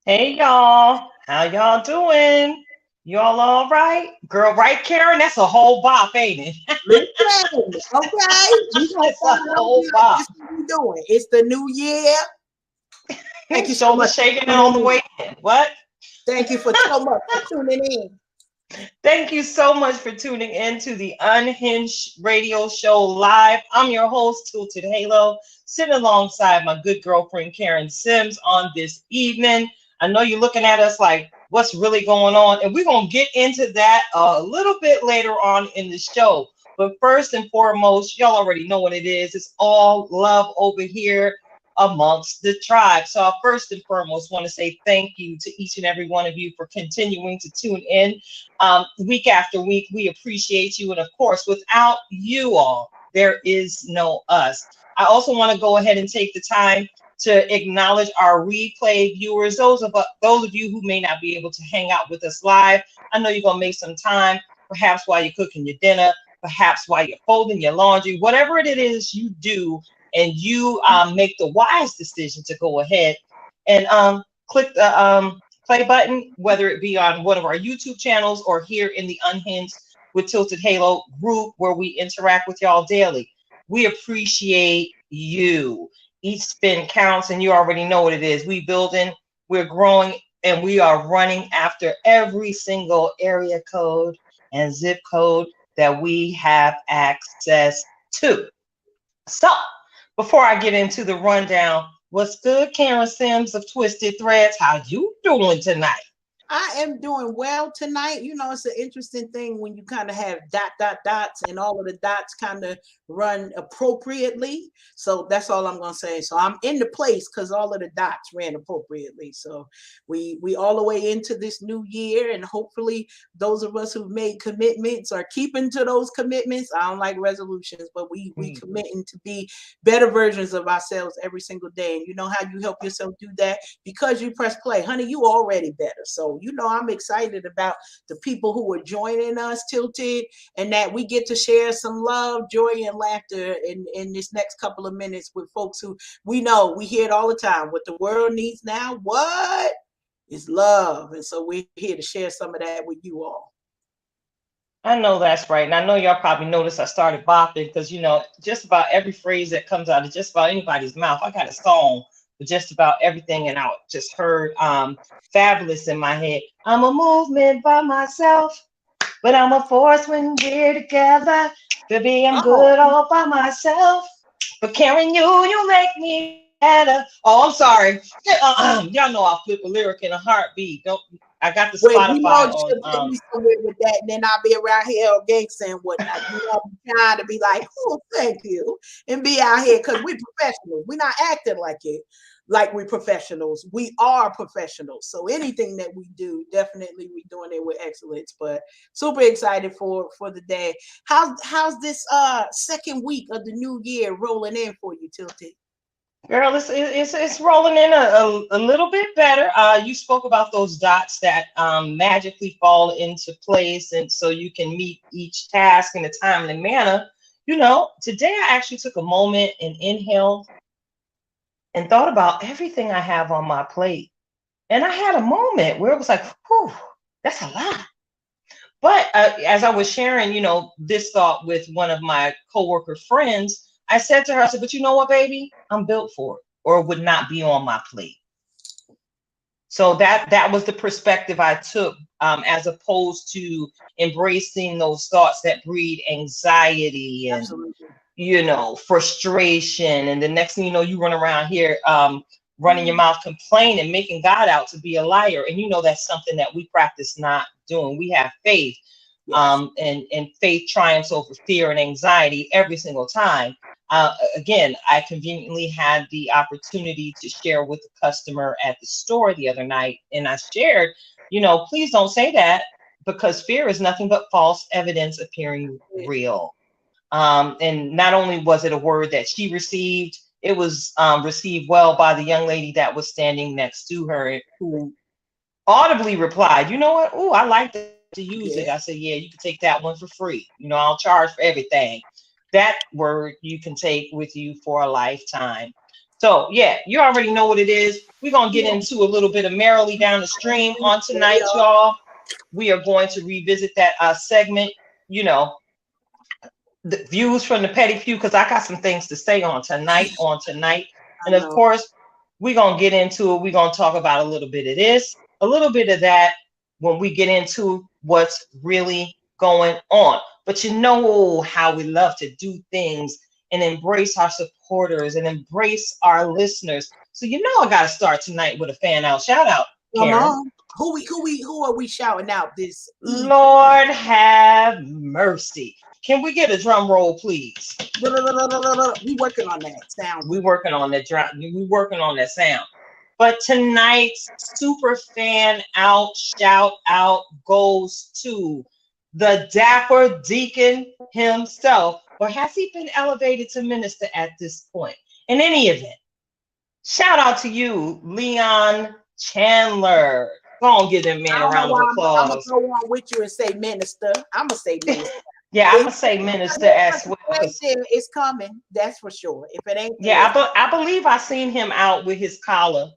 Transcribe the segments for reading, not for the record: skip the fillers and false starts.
Hey y'all, how y'all doing? Y'all all right? Girl, right, Karen? That's a whole bop, ain't it? Listen, okay, we gonna It's a start off whole like bop. this. What we doing? It's the new year. Thank you so Shoulder much shaking for all tuning the in. way in. What? Thank you for so much for tuning in. Thank you so much for tuning in to the Unhinged radio show live. I'm your host, Tilted Halo, sitting alongside my good girlfriend, Karen Sims, on this evening. I know you're looking at us like, what's really going on? And we're going to get into that a little bit later on in the show. But first and foremost, y'all already know what it is. It's all love over here amongst the tribe. So I first and foremost want to say thank you to each and every one of you for continuing to tune in week after week. We appreciate you. And of course, without you all, there is no us. I also want to go ahead and take the time to acknowledge our replay viewers, those of you who may not be able to hang out with us live. I know you're going to make some time, perhaps while you're cooking your dinner, perhaps while you're folding your laundry, whatever it is you do, and you make the wise decision to go ahead and click the play button, whether it be on one of our YouTube channels or here in the Unhinged with Tilted Halo group where we interact with y'all daily. We appreciate you. Each spin counts, and you already know what it is. We building, we're growing, and we are running after every single area code and zip code that we have access to. So, before I get into the rundown, what's good, Karen Sims of Twisted Threads? How you doing tonight? I am doing well tonight. You know, it's an interesting thing when you kind of have dots, and all of the dots kind of run appropriately. So that's all I'm gonna say. So I'm in the place because all of the dots ran appropriately. So we all the way into this new year, and hopefully those of us who've made commitments are keeping to those commitments. I don't like resolutions, but we Mm. committing to be better versions of ourselves every single day. And you know how you help yourself do that? Because you press play, honey, you already better. So you know I'm excited about the people who are joining us, Tilted, and that we get to share some love, joy, and laughter in this next couple of minutes with folks who we know we hear it all the time. What the world needs now, what is love? And so we're here to share some of that with you all. I know that's right. And I know y'all probably noticed I started bopping because, just about every phrase that comes out of just about anybody's mouth, I got a song for just about everything. And I just heard Fabulous in my head. I'm a movement by myself, but I'm a force when we're together. Baby, I'm Oh, good all by myself. But Karen, you make me better. Oh, I'm sorry. Y'all know I'll flip a lyric in a heartbeat. Don't I got the well, you know Spotify you on should take me somewhere with that, and then I'll be around here gangsta and whatnot. You know, I'm trying to be like, oh, thank you, and be out here because we're professionals. We're not acting like it, like we're professionals. We are professionals. So anything that we do, definitely we're doing it with excellence. But super excited for the day. How's this second week of the new year rolling in for you, Tilted? Girl, it's rolling in a little bit better. You spoke about those dots that magically fall into place, and so you can meet each task in a timely manner. Today I actually took a moment and inhaled and thought about everything I have on my plate, and I had a moment where it was like, "Whew, that's a lot." But as I was sharing, this thought with one of my coworker friends, I said to her, I said, "But you know what, baby? I'm built for it, or it would not be on my plate." So that was the perspective I took, as opposed to embracing those thoughts that breed anxiety and Absolutely. frustration, and the next thing you know, you run around here running your mouth complaining, making God out to be a liar. And that's something that we practice not doing. We have faith, Yes. and faith triumphs over fear and anxiety every single time. Again, I conveniently had the opportunity to share with a customer at the store the other night, and I shared, please don't say that, because fear is nothing but false evidence appearing real. And not only was it a word that she received, it was received well by the young lady that was standing next to her, who audibly replied, "You know what? Oh, I like to use it." I Yeah. said, "Yeah, you can take that one for free. I'll charge for everything." That word you can take with you for a lifetime. So yeah, you already know what it is. We're gonna get Yeah. into a little bit of Merrily Down the Stream on We tonight, are. y'all. We are going to revisit that segment, you know, the views from the petty few, because I got some things to say on tonight. I And of know. course, we're gonna get into it. We're gonna talk about a little bit of this, a little bit of that when we get into what's really going on. But you know how we love to do things and embrace our supporters and embrace our listeners. So you know I gotta start tonight with a fan out shout out, Come Karen. on. Who are we shouting out this evening? Lord have mercy. Can we get a drum roll, please? We working on that. Sound We good. working on that drum. We working on that sound. But tonight's super fan out shout out goes to the dapper deacon himself. Or has he been elevated to minister at this point? In any event, shout out to you, Leon Chandler. Go on, give that I man a don't know round of why I'm gonna applause. go on with you and say minister. I'm gonna say minister. Yeah, I'm If gonna say minister it as well, ain't because there, it's coming. That's for sure. If it ain't there, yeah, I believe I seen him out with his collar.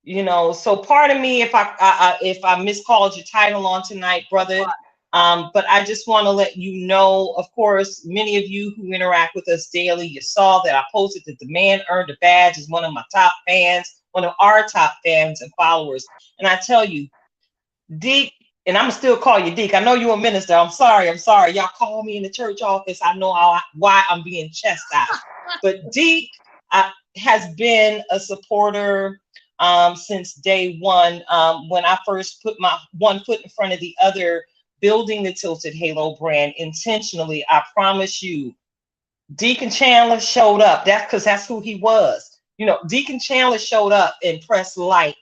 You know, so part of me, if I miscalled your title on tonight, brother, but I just want to let you know. Of course, many of you who interact with us daily, you saw that I posted that the man earned a badge as one of my top fans, one of our top fans and followers. And I tell you, Deke, and I'm gonna still call you Deke. I know you're a minister. I'm sorry. I'm sorry. Y'all call me in the church office. I know why I'm being chastised. But Deke has been a supporter since day one. When I first put my one foot in front of the other, building the Tilted Halo brand intentionally. I promise you, Deacon Chandler showed up. That's because that's who he was. You know, Deacon Chandler showed up and pressed like.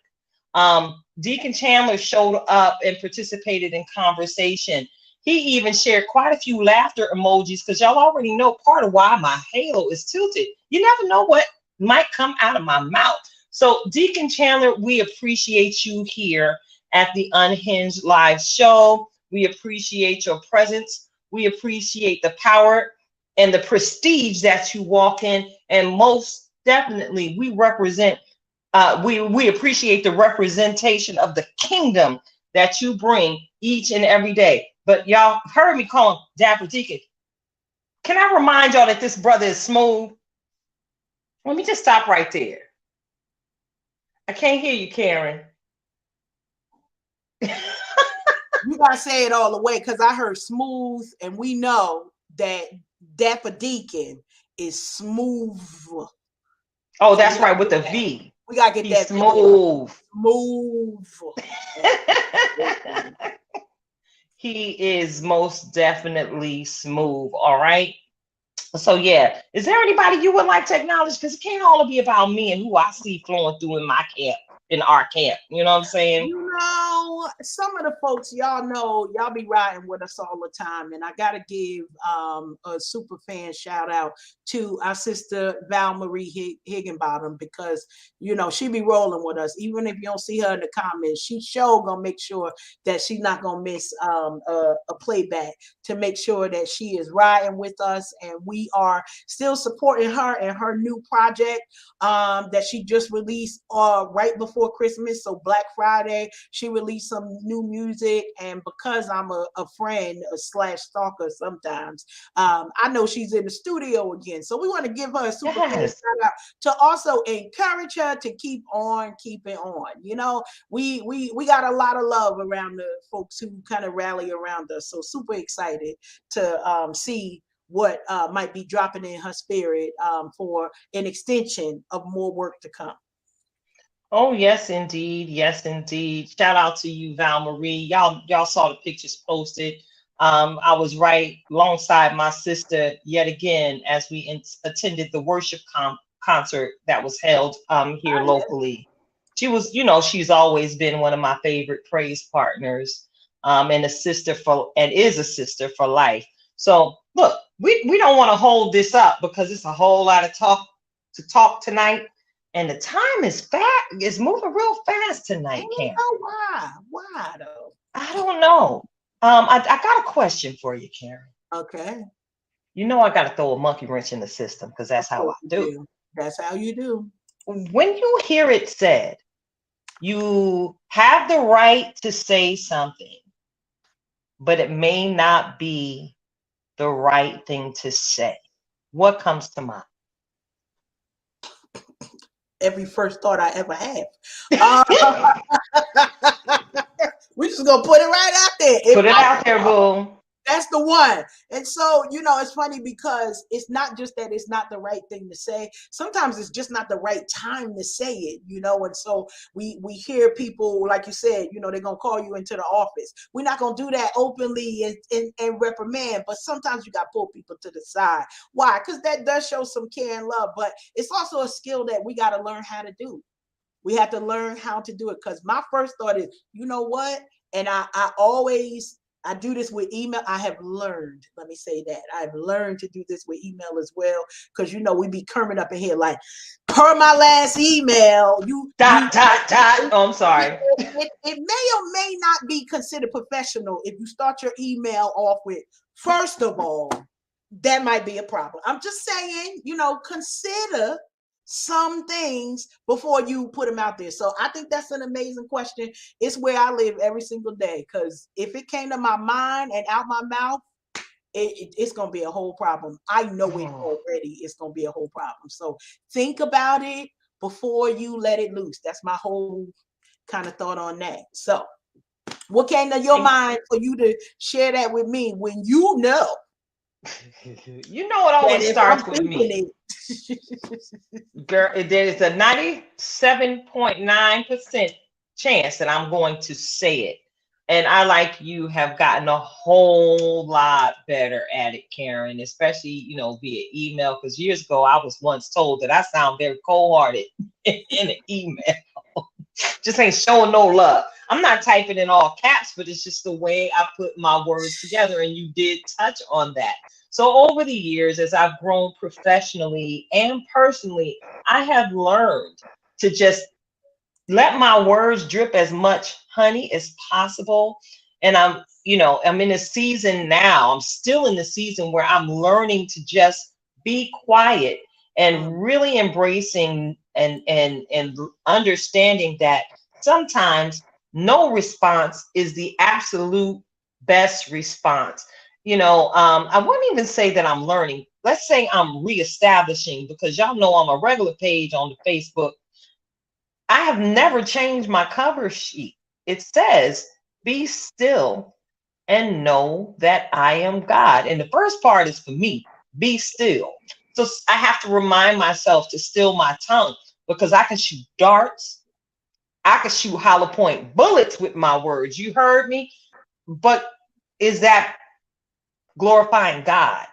Deacon Chandler showed up and participated in conversation. He even shared quite a few laughter emojis because y'all already know part of why my halo is tilted. You never know what might come out of my mouth. So, Deacon Chandler, we appreciate you here at the Unhinged Live show. We appreciate your presence. We appreciate the power and the prestige that you walk in. And most definitely, we appreciate the representation of the kingdom that you bring each and every day. But y'all heard me call him Dapper Deacon. Can I remind y'all that this brother is smooth? Let me just stop right there. I can't hear you, Karen. you gotta say it all the way because I heard smooth, and we know that Dapper Deacon is smooth. Oh, So we that's gotta right, with get the that. V. We gotta get He's that V. smooth. Smooth. He is most definitely smooth. All right. So yeah, is there anybody you would like to acknowledge? Because it can't all be about me and who I see flowing through in my camp, in our camp. You know what I'm saying? You know, some of the folks y'all know, y'all be riding with us all the time, and I gotta give a super fan shout out to our sister Val Marie Higginbottom because you know she be rolling with us. Even if you don't see her in the comments, she sure gonna make sure that she's not gonna miss a playback to make sure that she is riding with us, and we are still supporting her and her new project that she just released right before Christmas. So Black Friday, she released some new music, and because I'm a friend slash stalker sometimes, I know she's in the studio again. So we want to give her a super fan Yes. shout out to also encourage her to keep on keeping on. You know, we got a lot of love around the folks who kind of rally around us. So super excited to see what might be dropping in her spirit for an extension of more work to come. Oh, yes, indeed. Yes, indeed. Shout out to you, Val Marie. Y'all saw the pictures posted. I was right alongside my sister yet again as we attended the worship concert that was held here Oh, yeah. locally. She was, she's always been one of my favorite praise partners, and is a sister for life. So look, we don't want to hold this up because it's a whole lot of talk tonight. And the time is moving real fast I tonight, don't Karen. know why. Why though? I don't know. I got a question for you, Karen. Okay. You know I got to throw a monkey wrench in the system because Of that's how I course you do. do. That's how you do. when you hear it said, you have the right to say something, but it may not be the right thing to say. What comes to mind? Every first thought I ever have. Uh, we're just gonna put it right out there. If Put it I out there, boo. That's the one. And so, it's funny because it's not just that it's not the right thing to say. Sometimes it's just not the right time to say it. And so we hear people, like you said, they're gonna call you into the office. We're not gonna do that openly and reprimand, but sometimes you gotta pull people to the side. Why? Because that does show some care and love, but it's also a skill that we gotta learn how to do. We have to learn how to do it. Because my first thought is, you know what? And I do this with email. I have learned, let me say that. I've learned to do this with email as well. Because we be coming up in here like, per my last email, Dot, dot, dot. Oh, I'm sorry. it may or may not be considered professional if you start your email off with, first of all, that might be a problem. I'm just saying, consider some things before you put them out there. So I think that's an amazing question. It's where I live every single day, because if it came to my mind and out my mouth, it's going to be a whole problem. I know it already. It's going to be a whole problem. So think about it before you let it loose. That's my whole kind of thought on that. So what came to your mind for you to share that with me when You know it that always if I'm starts with me. thinking Girl, there's a 97.9% chance that I'm going to say it. And I, like you, have gotten a whole lot better at it, Karen, especially, via email. Because years ago, I was once told that I sound very cold-hearted in an email. Just ain't showing no love. I'm not typing in all caps, but it's just the way I put my words together. And you did touch on that. So over the years, as I've grown professionally and personally, I have learned to just let my words drip as much honey as possible. And I'm in a season now. I'm still in the season where I'm learning to just be quiet and really embracing and understanding that sometimes no response is the absolute best response. I wouldn't even say that I'm learning. Let's say I'm reestablishing, because y'all know I'm a regular page on the Facebook. I have never changed my cover sheet. It says, "Be still and know that I am God." And the first part is for me, be still. So I have to remind myself to still my tongue, because I can shoot darts. I can shoot hollow point bullets with my words. You heard me? But is that glorifying God?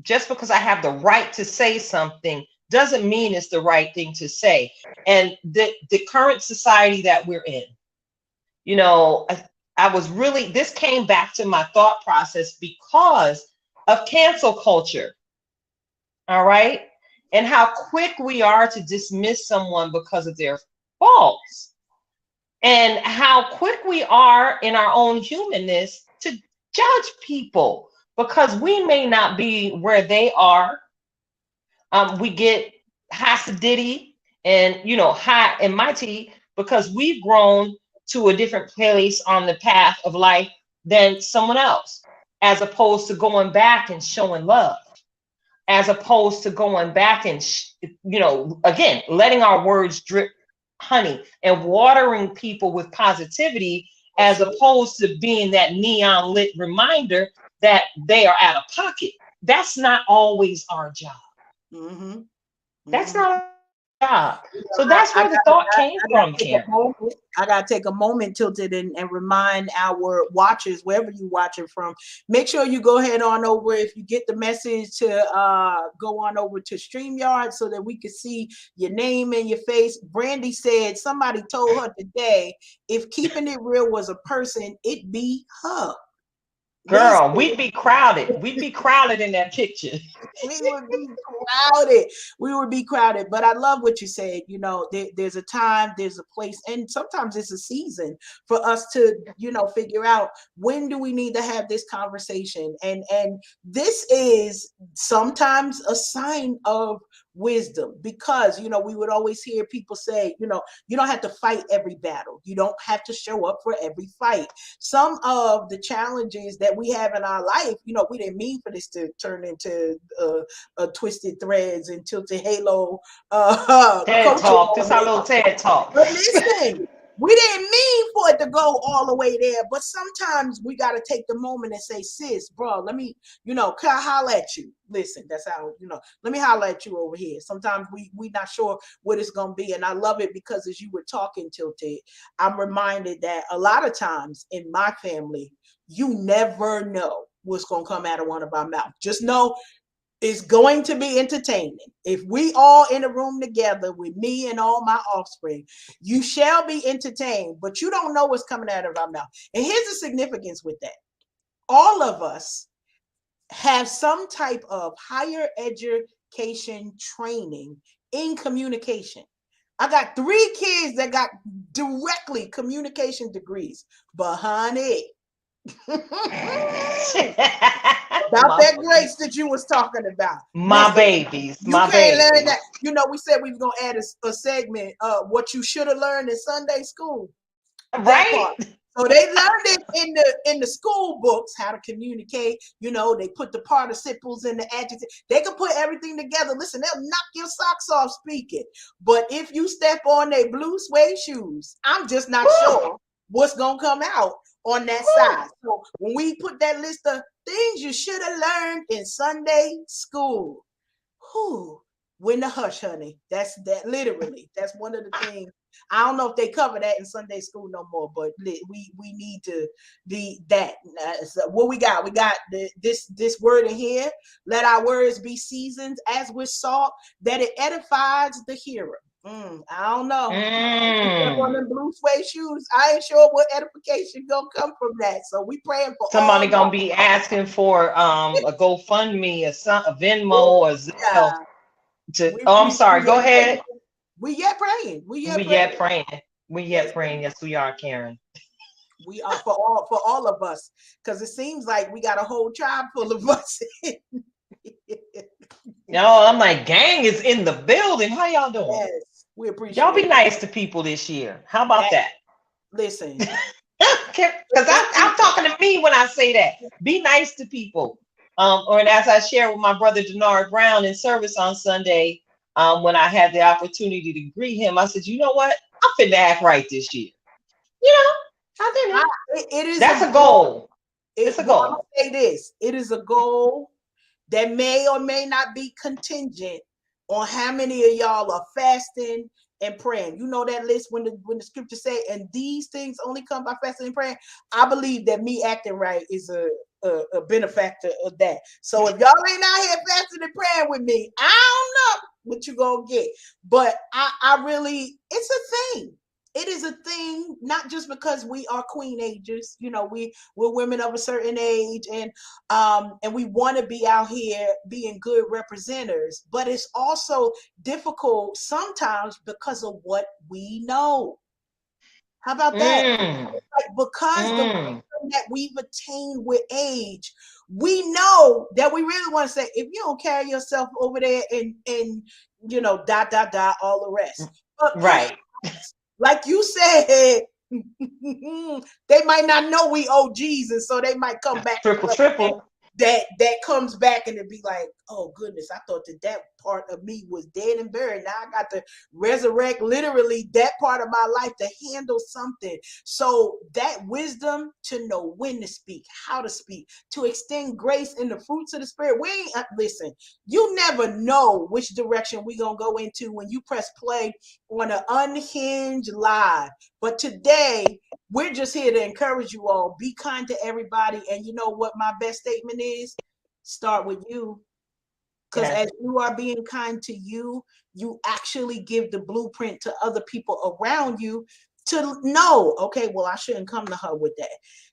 Just because I have the right to say something doesn't mean it's the right thing to say. And the current society that we're in, I was really, this came back to my thought process because of cancel culture. All right. And how quick we are to dismiss someone because of their faults, and how quick we are in our own humanness to judge people because we may not be where they are. We get Hasidity and high and mighty because we've grown to a different place on the path of life than someone else, as opposed to going back and showing love, as opposed to going back and again, letting our words drip honey and watering people with positivity, as opposed to being that neon lit reminder that they are out of pocket. That's not always our job. Mm-hmm. That's Mm-hmm. not always our job. So I, that's I where the gotta, thought I, came I gotta from, take a Karen. moment. I gotta take a moment, Tilted, and remind our watchers, wherever you watching from, make sure you go ahead on over. If you get the message, to go on over to StreamYard so that we can see your name and your face. Brandy said somebody told her today, if keeping it real was a person, it be her. Listen. Girl, we'd be crowded. We'd be crowded in that picture. We would be crowded. We would be crowded. But I love what you said. There's a time, there's a place, and sometimes it's a season for us to, figure out when do we need to have this conversation. And this is sometimes a sign of wisdom, because we would always hear people say, you don't have to fight every battle, you don't have to show up for every fight. Some of the challenges that we have in our life, we didn't mean for this to turn into twisted threads and tilted halo TED coaching Talk. This our moment. little TED Talk. But listen, we didn't mean for it to go all the way there. But sometimes we got to take the moment and say, sis, bro, let me, can I holler at you? Listen, that's how, let me holler at you over here. Sometimes we not sure what it's going to be. And I love it because as you were talking, Tilted, I'm reminded that a lot of times in my family, you never know what's going to come out of one of our mouths. Just know it's going to be entertaining. If we all in a room together with me and all my offspring, you shall be entertained, but you don't know what's coming out of our mouth. And here's the significance with that. All of us have some type of higher education training in communication. I got 3 kids that got directly communication degrees, but honey, about that grace that you was talking about. My Listen, babies, you my can't learn babies. that. We said we was gonna add a segment, what you should have learned in Sunday school. That Right? part. So they learned it in the school books how to communicate. They put the participles and the adjectives. They can put everything together. Listen, they'll knock your socks off speaking. But if you step on their blue suede shoes, I'm just not sure what's gonna come out on that side. So when we put that list of things you should have learned in Sunday school, win the hush, honey. That's that literally. That's one of the things. I don't know if they cover that in Sunday school no more, but we need to be that. So what we got? We got this word in here. Let our words be seasoned as with salt, that it edifies the hearer. I don't know. Step on them blue suede shoes. I ain't sure what edification gonna come from that. So we praying for all Somebody gonna be asking for a GoFundMe, a Venmo, or Zelle. yeah. To We, oh, I'm we, sorry. we Go yet ahead. praying. We yet praying. We We yet praying. yet praying. We Yes, yet praying. Yes, we are, Karen. we are for all of us, because it seems like we got a whole tribe full of us. No, I'm like, gang is in the building. How y'all doing? Yes, we Y'all be appreciate nice to people this year. How about that. that? Listen, Because and, I'm talking to me when I say that. Be nice to people. Or as I shared with my brother Denard Brown in service on Sunday, when I had the opportunity to greet him, I said, you know what? I'm finna act right this year. You know, I I, didn't. it is a That's a goal. goal. It's a Well, I'm goal. gonna say this: it is a goal that may or may not be contingent on how many of y'all are fasting and praying. You know that list when the scripture say, and these things only come by fasting and praying. I believe that me acting right is a benefactor of that. So if y'all ain't out here fasting and praying with me, I don't know what you gonna get. But I really, it's a thing. It is a thing, not just because we are queen agers, we're women of a certain age, and we want to be out here being good representatives, but it's also difficult sometimes because of what we know. How about that? Mm, Like, because the mm. wisdom that we've attained with age, we know that we really want to say, if you don't carry yourself over there and dot dot dot all the rest, but Right. like you said, they might not know we OGs, and so they might come back to Triple, us triple. that comes back and it be like, oh goodness, I thought that part of me was dead and buried. Now I got to resurrect literally that part of my life to handle something. So that wisdom to know when to speak, how to speak, to extend grace in the fruits of the spirit. We ain't listen, you never know which direction we gonna go into when you press play on an Unhinged live. But today we're just here to encourage you all. Be kind to everybody. And you know what my best statement is? Start with you. Because Yes. as you are being kind to you, you actually give the blueprint to other people around you to know, okay, well, I shouldn't come to her with that.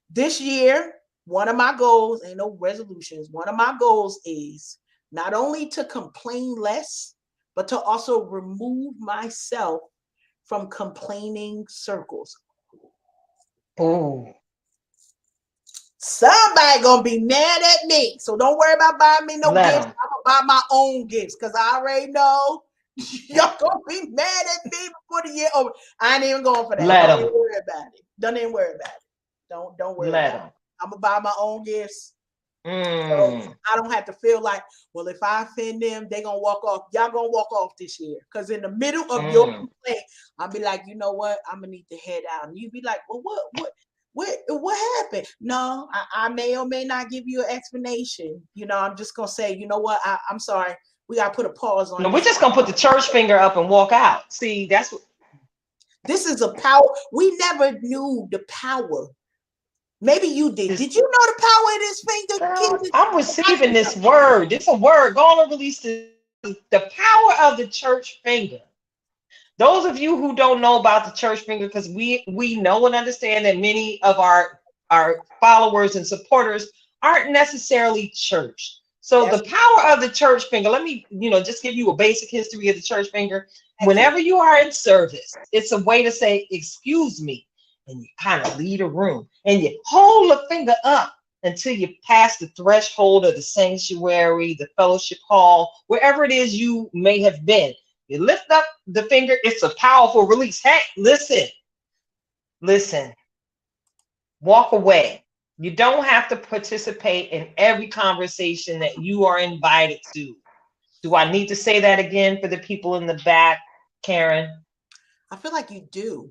This year, one of my goals, ain't no resolutions, one of my goals is not only to complain less, but to also remove myself from complaining circles. Oh, Somebody gonna be mad at me, so don't worry about buying me no let gifts. them. buy my own gifts because I already know y'all gonna be mad at me before the year over. I ain't even going for that. Let Don't them. even worry about it. Don't even worry about it. Don't worry Let about them. it. I'm gonna buy my own gifts. So Mm. I don't have to feel like, well, if I offend them, they gonna walk off. Y'all gonna walk off this year. Because in the middle of your complaint, I'll be like, you know what? I'm gonna need to head out. And you be like, well, what happened? No, I may or may not give you an explanation. You know, I'm just gonna say, you know what? I'm sorry. We gotta put a pause on No, we're this. just gonna put the church finger up and walk out. See, that's what This is a power. We never knew the power. Maybe you did. Did you know the power of this finger, girl, Keisha? I'm receiving this word. This a word. Go on and release the power of the church finger. Those of you who don't know about the church finger, because we know and understand that many of our followers and supporters aren't necessarily church. So That's the power of the church finger, let me, just give you a basic history of the church finger. Whenever you are in service, it's a way to say, excuse me, and you kind of leave a room and you hold the finger up until you pass the threshold of the sanctuary, the fellowship hall, wherever it is you may have been. You lift up the finger, it's a powerful release. Hey, listen, walk away. You don't have to participate in every conversation that you are invited to. Do I need to say that again for the people in the back, Karen? I feel like you do.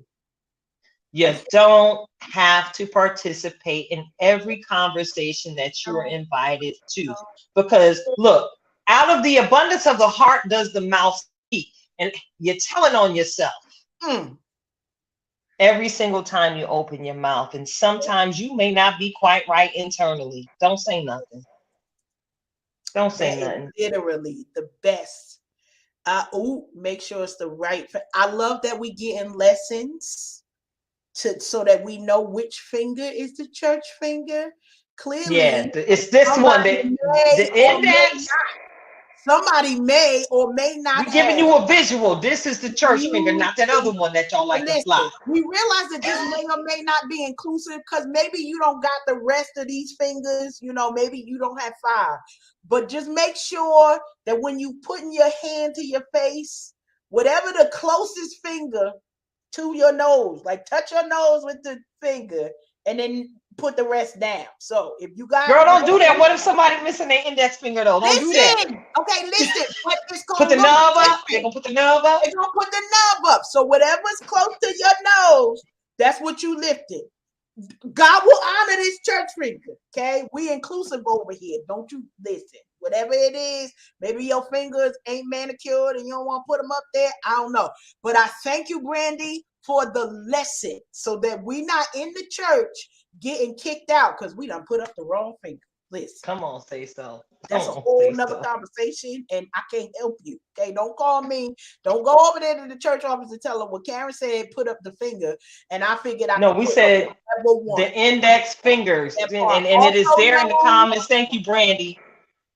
You don't have to participate in every conversation that you are invited to. Because look, out of the abundance of the heart does the mouth speak. And you're telling on yourself every single time you open your mouth. And sometimes you may not be quite right internally. Don't say nothing. Don't say nothing. Literally the best. Make sure it's the right. I love that we get in lessons so that we know which finger is the church finger. Clearly, yeah, it's this one that the index. Somebody may or may not We're giving have. you a visual. This is the church finger, not that other one that y'all like to fly. We realize that this may or may not be inclusive because maybe you don't got the rest of these fingers. Maybe you don't have 5. But just make sure that when you putting your hand to your face, whatever the closest finger to your nose, like touch your nose with the finger and then put the rest down. So if you got, girl, don't do that. What if somebody missing their index finger though? Don't do that. Okay, listen. What it's Put the nub up. They're gonna put the nub up. They're gonna put the nub up. So whatever's close to your nose, that's what you lifted. God will honor this church finger. Okay, we inclusive over here. Don't you listen. Whatever it is, maybe your fingers ain't manicured and you don't want to put them up there. I don't know. But I thank you, Brandy, for the lesson so that we not in the church getting kicked out because we done put up the wrong finger. Listen. Come on, say so. That's a whole nother conversation, and I can't help you. Okay, don't call me. Don't go over there to the church office and tell them what Karen said. Put up the finger, and I figured I. No, we said the index fingers, and it is there in the comments. Thank you, Brandy.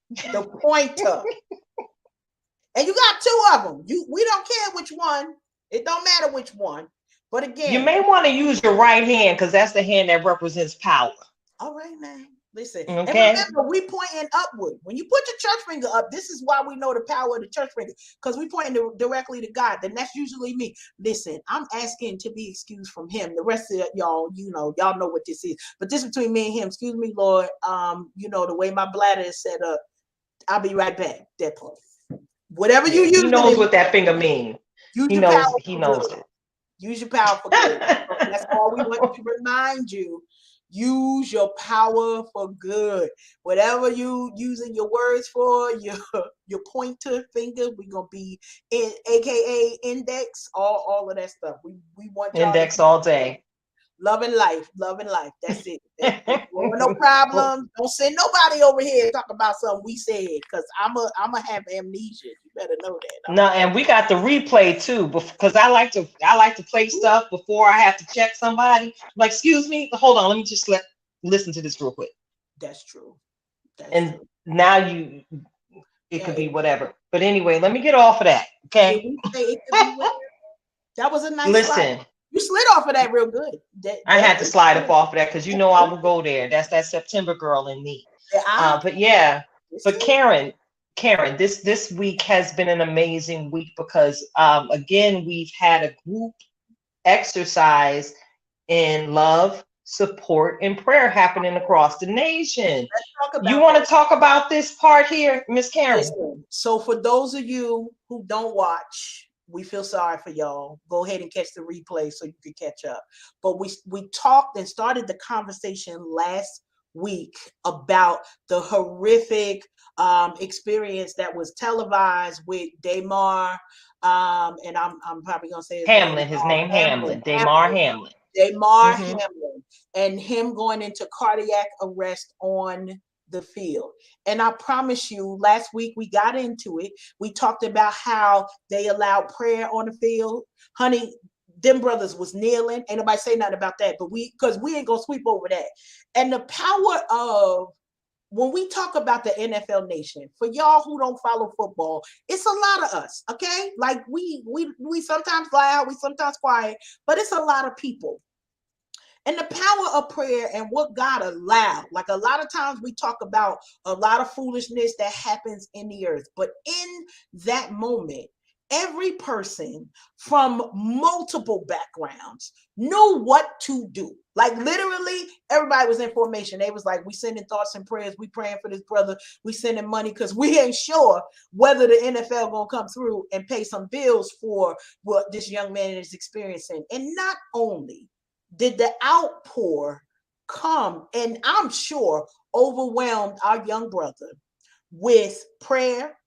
The pointer, and you got 2 of them. We don't care which one. It don't matter which one. But again, you may want to use your right hand because that's the hand that represents power. All right, now. Listen, okay. And remember, we pointing upward. When you put your church finger up, this is why we know the power of the church finger, because we pointing directly to God. Then that's usually me. Listen, I'm asking to be excused from him. The rest of y'all, y'all know what this is. But this is between me and him. Excuse me, Lord. The way my bladder is set up, I'll be right back. That part. Whatever you use. He knows what that finger means. He knows it. Use your power for good. That's all we want to remind you. Use your power for good. Whatever you using your words for, your pointer finger, we're gonna be in AKA index, all of that stuff. We want y'all index all day. Loving life. That's it. No problems. Don't send nobody over here to talk about something we said, because I'ma have amnesia. You better know that. No, and we got the replay too, because I like to play stuff before I have to check somebody. Like, excuse me, hold on, let me just listen to this real quick. That's true. Now it could be whatever. But anyway, let me get off of that. Okay. That was a nice. Listen. Slide. You slid off of that real good. I had to slide up off of that because I will go there. That's that September girl in me. But yeah, but Karen, Karen, this week has been an amazing week because again we've had a group exercise in love, support, and prayer happening across the nation. Talk You about want that. to talk about this part here, Miss Karen? Listen, so for those of you who don't watch, we feel sorry for y'all. Go ahead and catch the replay so you can catch up. But we talked and started the conversation last week about the horrific experience that was televised with Damar, and I'm probably gonna say his name Hamlin, his wrong. name Hamlin, Damar Hamlin. Damar Hmm. Hamlin, and him going into cardiac arrest on the field. And I promise you, last week we got into it. We talked about how they allowed prayer on the field. Honey, them brothers was kneeling. Ain't nobody say nothing about that, but because we ain't gonna sweep over that. And the power of when we talk about the NFL nation, for y'all who don't follow football, it's a lot of us, okay? Like we sometimes loud, we sometimes quiet, but it's a lot of people. And the power of prayer and what God allowed. Like a lot of times we talk about a lot of foolishness that happens in the earth, but in that moment, every person from multiple backgrounds knew what to do. Like literally, everybody was in formation. They was like, we sending thoughts and prayers. We praying for this brother. We sending money because we ain't sure whether the NFL gonna come through and pay some bills for what this young man is experiencing. And not only did the outpour come, and I'm sure overwhelmed our young brother with prayer,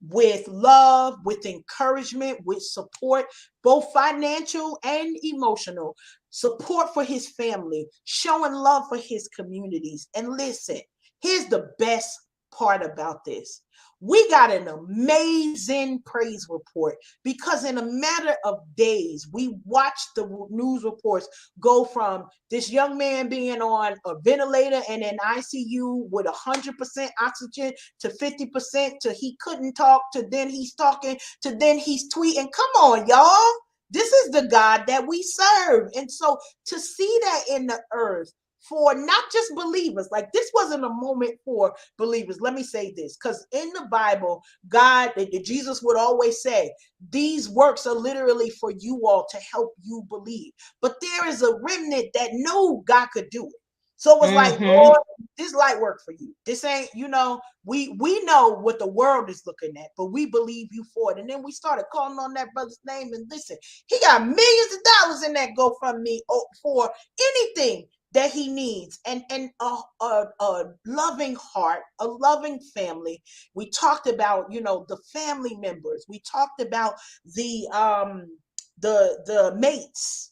with love, with encouragement, with support, both financial and emotional, support for his family, showing love for his communities. And listen, here's the best part about this. We got an amazing praise report because in a matter of days, we watched the news reports go from this young man being on a ventilator and in ICU with 100% oxygen to 50% to he couldn't talk to then he's talking to then he's tweeting. Come on, y'all. This is the God that we serve. And so to see that in the earth for not just believers, like this wasn't a moment for believers. Let me say this, because in the Bible, God, Jesus would always say, these works are literally for you all to help you believe. But there is a remnant that knew God could do it. So it was like, Hmm. Lord, this light work for you. This ain't, we know what the world is looking at, but we believe you for it. And then we started calling on that brother's name, and listen, he got millions of dollars in that GoFundMe for anything that he needs, and a loving heart, a loving family. We talked about the family members. We talked about the mates,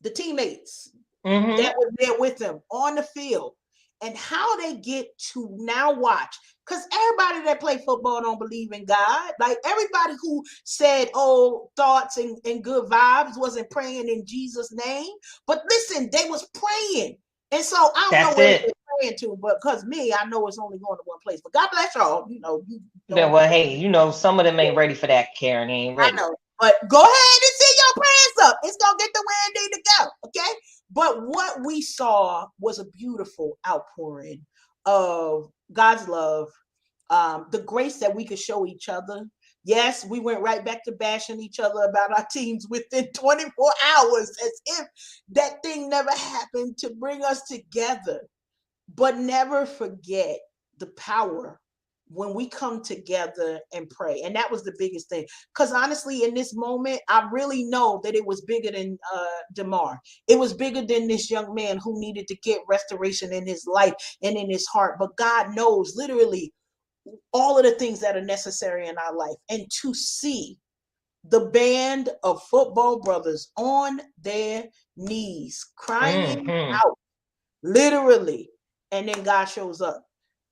the teammates Hmm. that were there with them on the field, and how they get to now watch. Because everybody that play football don't believe in God. Like everybody who said, oh, thoughts and good vibes wasn't praying in Jesus' name. But listen, they was praying. And so I don't know That's where they it. were praying to, but because me, I know it's only going to one place. But God bless y'all. You Yeah, don't. well, hey, some of them ain't ready for that, Karen. They ain't I ready. know. But go ahead and send your prayers up. It's going to get the way it need to go. Okay. But what we saw was a beautiful outpouring of God's love, the grace that we could show each other. Yes, we went right back to bashing each other about our teams within 24 hours as if that thing never happened to bring us together. But never forget the power when we come together and pray. And that was the biggest thing. Because honestly, in this moment, I really know that it was bigger than Damar. It was bigger than this young man who needed to get restoration in his life and in his heart. But God knows literally all of the things that are necessary in our life. And to see the band of football brothers on their knees crying Hmm. out, literally, and then God shows up.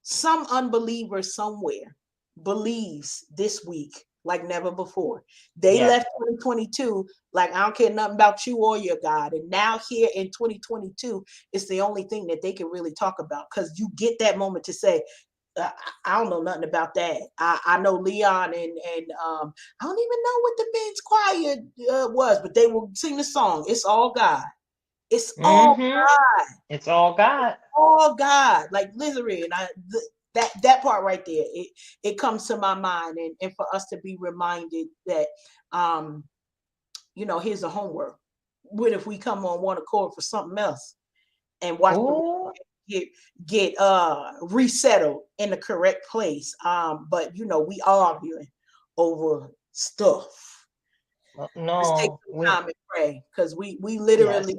Some unbeliever somewhere believes this week like never before. They Yeah. left 2022 like, I don't care nothing about you or your God. And now here in 2022, it's the only thing that they can really talk about, because you get that moment to say, I don't know nothing about that. I know Leon and I don't even know what the men's choir was, but they will sing the song. It's all God. It's all Hmm. It's all God. all God. Like literally, and that part right there, it comes to my mind, and for us to be reminded that, here's the homework. What if we come on one accord for something else and watch the Oh, get get resettled in the correct place? But we arguing over stuff. Let's take no, some we time and pray, because we yes. literally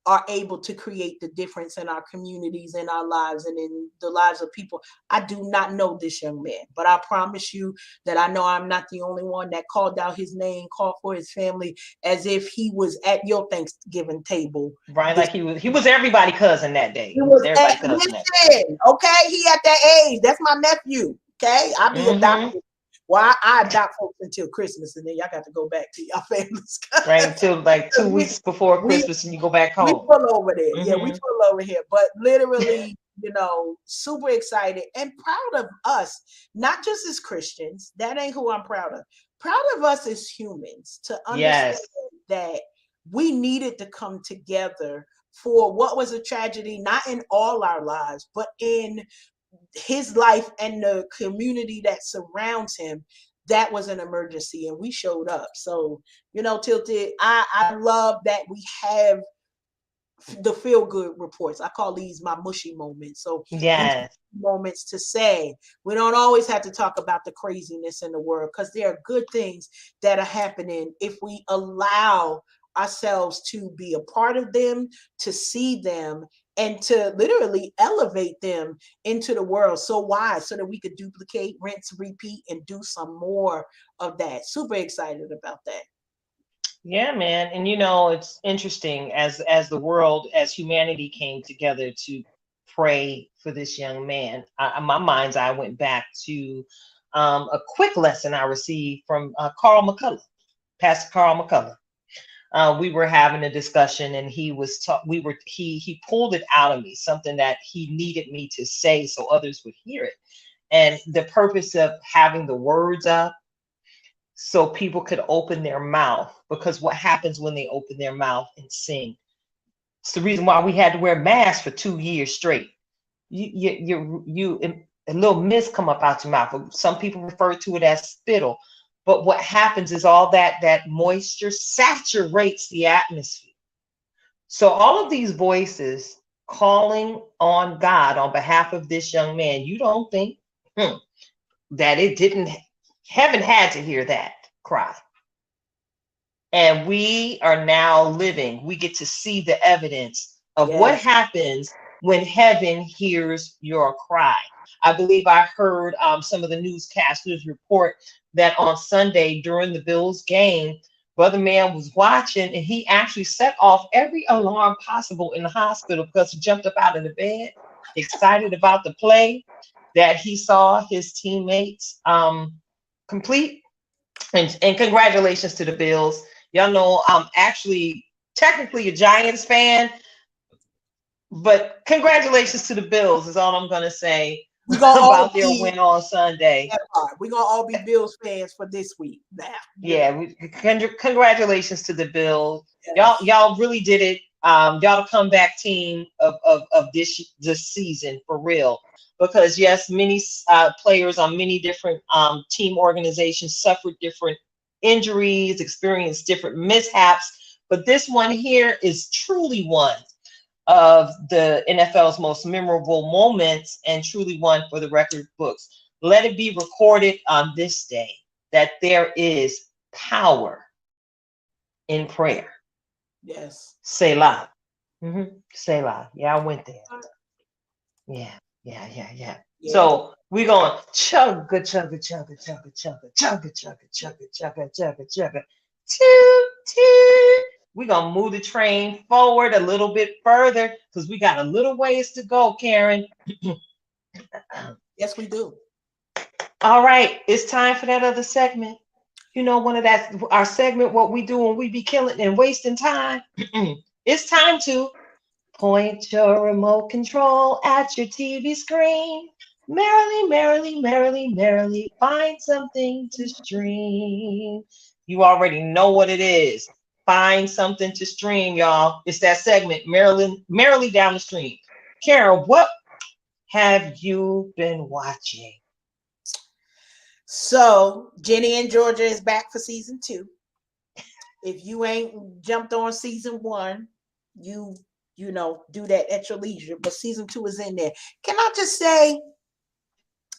are able to create the difference in our communities, in our lives, and in the lives of people. I do not know this young man, but I promise you that I know I'm not the only one that called out his name, called for his family, as if he was at your Thanksgiving table. Right, This like he was everybody cousin that day. he He was was at everybody cousin that day. listen, okay? He at that age. That's my nephew. Okay, I be Mm-hmm. adopted. Well, I adopt folks until Christmas, and then y'all got to go back to your families. Right until like two we weeks before we Christmas and you go back we home. pull over there. Yeah, we Mm-hmm. pull over here. But literally, super excited and proud of us, not just as Christians. That ain't who I'm proud of. Proud of us as humans to understand Yes. that we needed to come together for what was a tragedy, not in all our lives, but in his life and the community that surrounds him. That was an emergency, and we showed up. So, Tilted, I love that we have the feel good reports. I call these my mushy moments. So these Yes. moments to say we don't always have to talk about the craziness in the world, because there are good things that are happening if we allow ourselves to be a part of them, to see them, and to literally elevate them into the world. So why? So that we could duplicate, rinse, repeat, and do some more of that. Super excited about that. Yeah, man. And it's interesting as the world, as humanity came together to pray for this young man. My mind's eye went back to a quick lesson I received from Carl McCullough, Pastor Carl McCullough. We were having a discussion, and he was we were he pulled it out of me, something that he needed me to say so others would hear it. And the purpose of having the words up so people could open their mouth, because what happens when they open their mouth and sing? It's the reason why we had to wear masks for 2 years straight. A little mist come up out your mouth. Some people refer to it as spittle, but what happens is all that moisture saturates the atmosphere. So all of these voices calling on God on behalf of this young man, you don't think hmm, that it didn't, heaven had to hear that cry. And we are now living, we get to see the evidence of what Yes. happens when heaven hears your cry. I believe I heard some of the newscasters report that on Sunday during the Bills game, Brother Man was watching, and he actually set off every alarm possible in the hospital because he jumped up out of the bed, excited about the play that he saw his teammates complete. And congratulations to the Bills. Y'all know I'm actually technically a Giants fan, but congratulations to the Bills is all I'm going to say We're gonna all about their be win on Sunday. that part. We're gonna all be Bills fans for this week now. Yeah, congratulations to the Bills. Y'all, Yes. y'all really did it. Y'all the comeback team of this season for real. Because yes, many players on many different team organizations suffered different injuries, experienced different mishaps, but this one here is truly one of the NFL's most memorable moments, and truly one for the record books. Let it be recorded on this day that there is power in prayer. Yes. Selah. Selah. Yeah, I went there. Yeah, yeah, yeah, yeah. Yeah. So we're going chugga, chugga, chugga, chugga, chugga, chugga, chugga, chugga, chugga, chugga, chugga, toot, toot. We're going to move the train forward a little bit further because we got a little ways to go, Karen. Yes, we do. All right, it's time for that other segment. One of that, our segment, what we do when we be killing and wasting time. It's time to point your remote control at your TV screen. Merrily, merrily, merrily, merrily, find something to stream. You already know what it is. Find something to stream, y'all. It's that segment, merrily, merrily down the stream. Karen, what have you been watching? So Jenny and Georgia is back for season 2. If you ain't jumped on season 1, you do that at your leisure. But season 2 is in there. Can I just say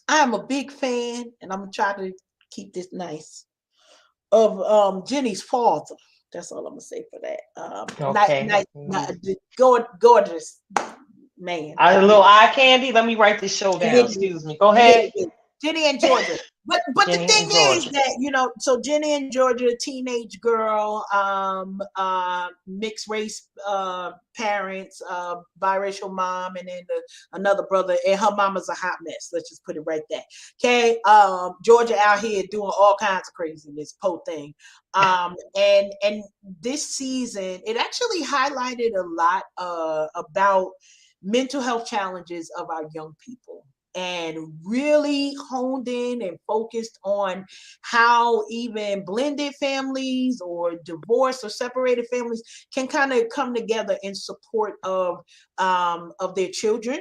I'm a big fan, and I'm gonna try to keep this nice, of Jenny's father. That's all I'm gonna say for that. Okay. Gorgeous man. A little eye candy. Let me write this show A down. little bit, Excuse me. Go a little ahead. bit. Jenny and Georgia. But the Jenny thing and is Georgia. that, so Jenny and Georgia, teenage girl, mixed race parents, biracial mom, and then another brother, and her mama's a hot mess. Let's just put it right there. Okay. Georgia out here doing all kinds of craziness, po thing. And this season, it actually highlighted a lot about mental health challenges of our young people, and really honed in and focused on how even blended families or divorced or separated families can kind of come together in support of their children.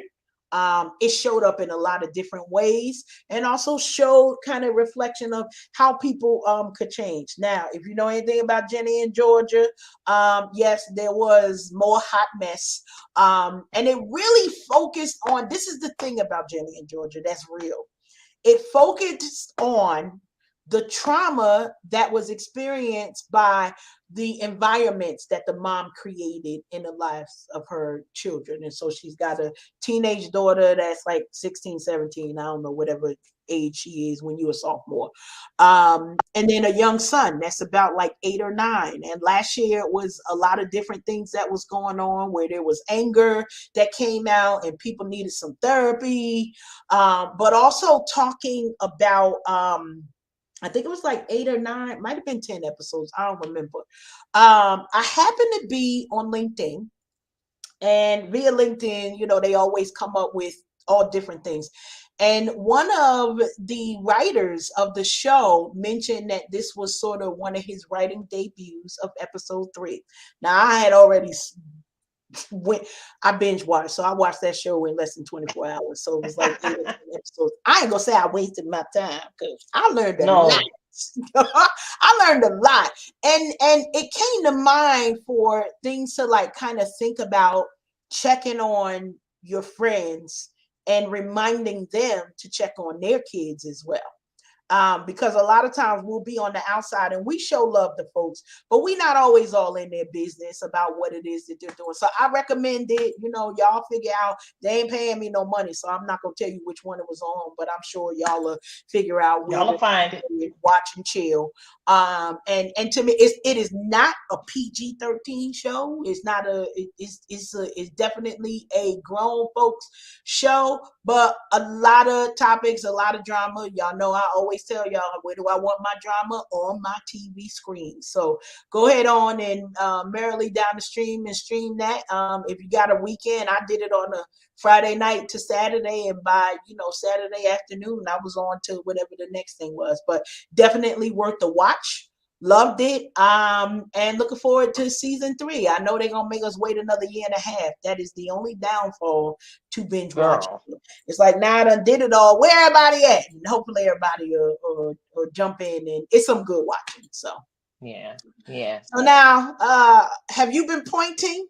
It showed up in a lot of different ways, and also showed kind of reflection of how people could change. Now, if you know anything about Jenny and Georgia, yes, there was more hot mess, and it really focused on, this is the thing about Jenny and Georgia that's real. It focused on the trauma that was experienced by the environments that the mom created in the lives of her children. And so she's got a teenage daughter that's like 16, 17, I don't know, whatever age she is when you're a sophomore. And then a young son that's about like 8 or 9. And last year it was a lot of different things that was going on, where there was anger that came out and people needed some therapy, but also talking about I think it was like 8 or 9, might have been 10 episodes. I don't remember. I happened to be on LinkedIn, and via LinkedIn, they always come up with all different things. And one of the writers of the show mentioned that this was sort of one of his writing debuts of episode 3. Now, I had already went, I binge watched, so I watched that show in less than 24 hours. So it was like 8 or 10 episodes. I ain't gonna say I wasted my time, because I learned a lot. No. I learned a lot, and it came to mind for things to like kind of think about, checking on your friends and reminding them to check on their kids as well. Because a lot of times we'll be on the outside and we show love to folks, but we not always all in their business about what it is that they're doing. So I recommend it. Y'all figure out, they ain't paying me no money, so I'm not gonna tell you which one it was on, but I'm sure y'all will figure out where Y'all will to find it. watch and chill. And to me, it is not a PG-13 show. It's not it's definitely a grown folks show, but a lot of topics, a lot of drama. Y'all know I always tell y'all, where do I want my drama? On my TV screen. So go ahead on and merrily down the stream and stream that. If you got a weekend, I did it on a Friday night to Saturday, and by Saturday afternoon I was on to whatever the next thing was. But definitely worth the watch. Loved it. And looking forward to season 3. I know they're gonna make us wait another year and a half. That is the only downfall to binge watching. Girl. It's like, now I done did it all. Where everybody at? And hopefully everybody will jump in, and it's some good watching. So Yeah. Yeah. so now, have you been pointing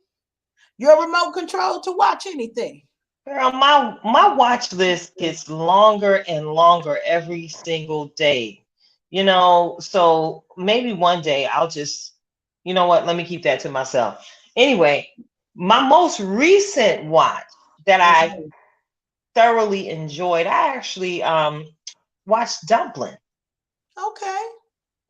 your remote control to watch anything? Girl, my watch list gets longer and longer every single day. So maybe one day I'll just, you know what, let me keep that to myself. Anyway, my most recent watch that I Mhm. thoroughly enjoyed, I actually watched Dumpling. Okay.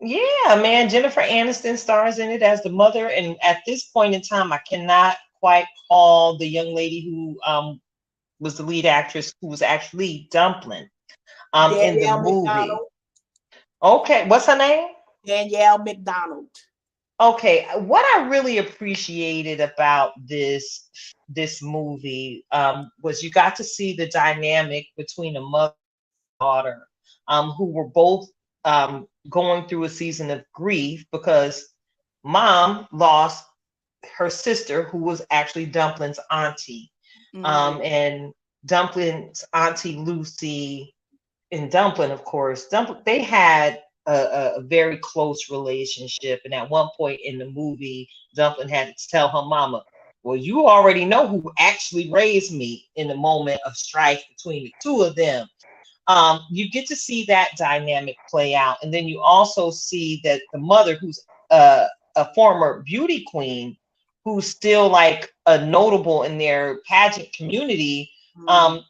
Yeah, man, Jennifer Aniston stars in it as the mother, and at this point in time, I cannot quite call the young lady who was the lead actress, who was actually Dumpling in the Danielle movie. McDonald. Okay, what's her name? Danielle McDonald. Okay, what I really appreciated about this movie was you got to see the dynamic between a mother and daughter, who were both going through a season of grief because mom lost her sister, who was actually Dumpling's auntie. Hmm. And Dumpling's Auntie Lucy and Dumpling, of course, they had a very close relationship. And at one point in the movie, Dumpling had to tell her mama, well, you already know who actually raised me in the moment of strife between the two of them. You get to see that dynamic play out. And then you also see that the mother, who's a former beauty queen, who's still like a notable in their pageant community, Mm-hmm. um,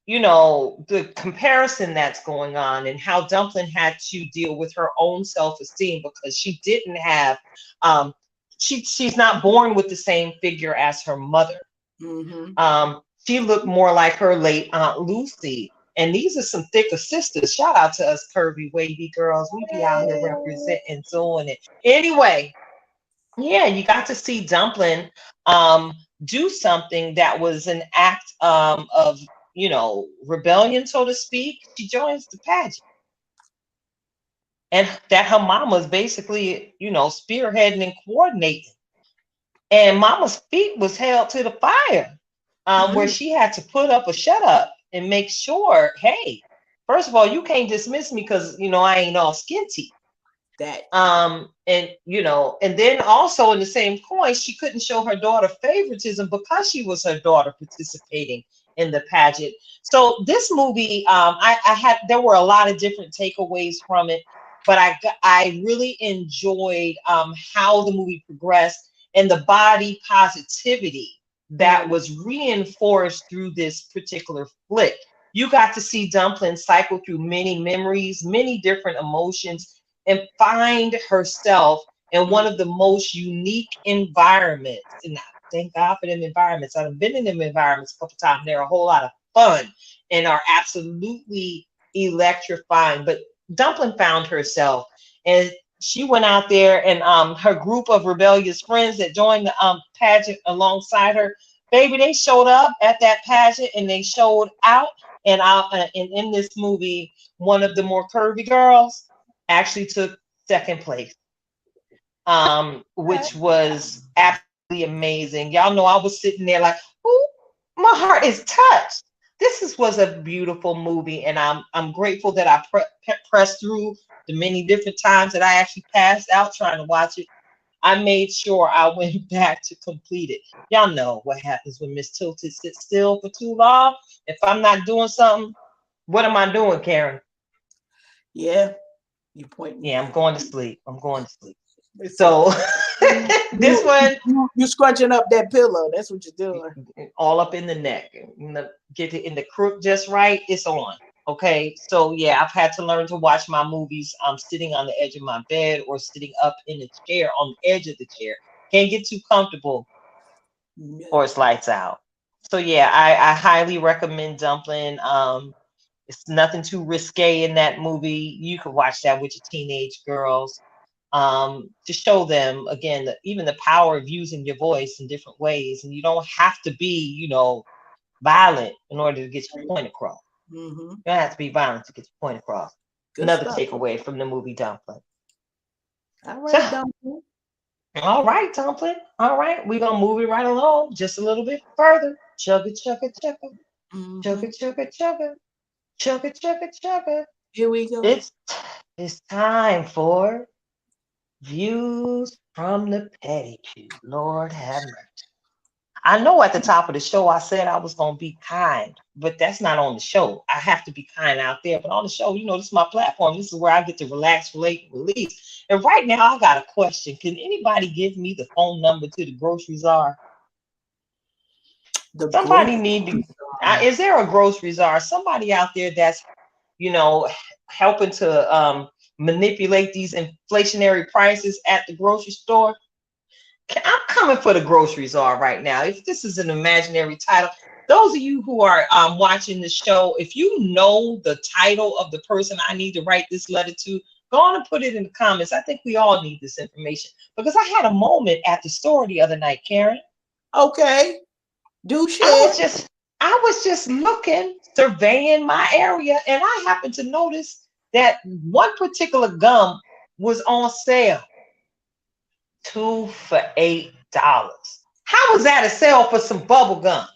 you know, the comparison that's going on and how Dumpling had to deal with her own self-esteem because she didn't have um she's not born with the same figure as her mother. Mm-hmm. She looked more like her late Aunt Lucy. And these are some thicker sisters. Shout out to us curvy wavy girls. We be out here representing, doing it. Anyway, yeah, you got to see Dumpling do something that was an act of, you know, rebellion, so to speak. She joins the pageant, and that her mama's basically, you know, spearheading and coordinating. And Mama's feet was held to the fire, where Mm-hmm. she had to put up a shut up and make sure, hey, first of all, you can't dismiss me because you know I ain't all skinty. That. And you know, and then also in the same coin, she couldn't show her daughter favoritism because she was her daughter participating in the pageant. So this movie, I had there were a lot of different takeaways from it, but I really enjoyed how the movie progressed and the body positivity that Mm-hmm. was reinforced through this particular flick. You got to see Dumpling cycle through many memories, many different emotions, and find herself in one of the most unique environments. And I thank God for them environments. I've been in them environments a couple times. They're a whole lot of fun and are absolutely electrifying. But Dumpling found herself, and she went out there, and her group of rebellious friends that joined the pageant alongside her, baby, they showed up at that pageant and they showed out. And in this movie, one of the more curvy girls actually took second place, which was absolutely amazing. Y'all know I was sitting there like, ooh, my heart is touched. Was a beautiful movie, and I'm grateful that I pressed through the many different times that I actually passed out trying to watch it. I made sure I went back to complete it. Y'all know what happens when Miss Tilted sits still for too long. If I'm not doing something, what am I doing, Karen? Yeah. You pointing. Yeah, I'm going to sleep. I'm going to sleep. It's So you, this one, you scrunching up that pillow. That's what you're doing. all up in the neck, get it in the crook just right. It's on. Okay, so yeah, I've had to learn to watch my movies. I'm sitting on the edge of my bed or sitting up in the chair on the edge of the chair. Can't get too comfortable or it's lights out. So yeah, I highly recommend Dumpling. It's nothing too risque in that movie. You can watch that with your teenage girls, to show them again even the power of using your voice in different ways, and you don't have to be, you know, violent in order to get your point across. Mm-hmm. You don't have to be violent to get your point across. Good Another stuff. takeaway from the movie Dumpling. All So, right, Dumpling. all right, Dumpling. All right, we're gonna move it right along just a little bit further. Chugga chugga chugga. Mm-hmm. Chugga chugga chugga. Chugga chugga chugga. Here we go. It's it's time for views from the pedicure. Lord have mercy. I know at the top of the show I said I was gonna be kind, but that's not on the show. I have to be kind out there, but on the show, you know, this is my platform. This is where I get to relax, relate, release. And right now, I got a question. Can anybody give me the phone number to the grocery czar? The Somebody growth. need to. Is there a grocery czar? Somebody out there that's, you know, helping to manipulate these inflationary prices at the grocery store? I'm coming for the grocery czar right now. If this is an imaginary title, those of you who are watching the show, if you know the title of the person I need to write this letter to, go on and put it in the comments. I think we all need this information because I had a moment at the store the other night, Karen. Okay. Do I share. was just I was just looking, surveying my area, and I happened to notice that one particular gum was on sale, two for $8. How was that a sale for some bubble gum?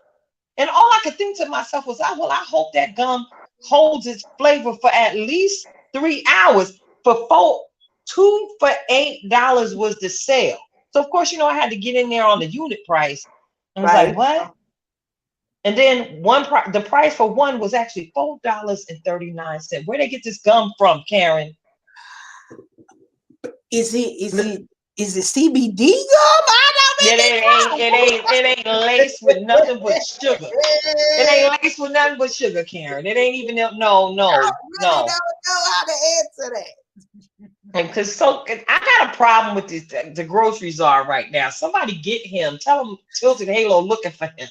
And all I could think to myself was, oh, well, I hope that gum holds its flavor for at least 3 hours. Two for $8 was the sale. So of course, I had to get in there on the unit price. I was like, Right. what? And then the price for one was actually $4.39. Where they get this gum from, Karen? Is it CBD gum? I don't It make ain't, it ain't laced with nothing but sugar. It it. ain't laced with nothing but sugar, Karen. It ain't even no, I no, really no. don't know how to answer that. And I got a problem with the grocery czar right now. Somebody get him. Tell him Tilted Halo looking for him.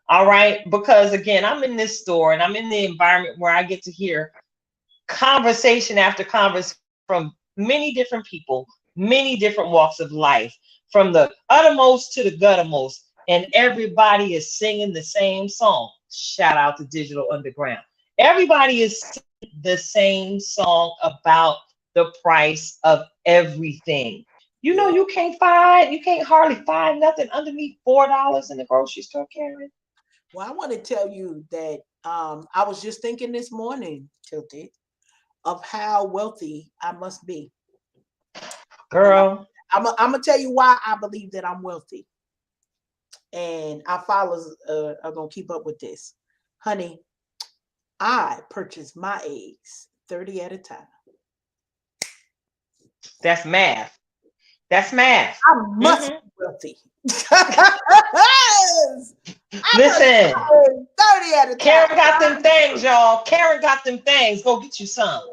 All right, because again, I'm in this store and I'm in the environment where I get to hear conversation after conversation from many different people, many different walks of life, from the uttermost to the guttermost, and everybody is singing the same song. Shout out to Digital Underground. Everybody is singing the same song about the price of everything. Yeah. You can't hardly find nothing underneath $4 in the grocery store, Karen. Well, I want to tell you that I was just thinking this morning, Tilted, of how wealthy I must be. And Girl, I'm gonna tell you why I believe that I'm wealthy. And our followers are gonna keep up with this. Honey, I purchase my eggs 30 at a time. that's math. That's math. I must Hmm. be wealthy. Yes! I purchase Listen, my eggs 30 at a time. Karen got them things, y'all. Karen got them things. Go get you some.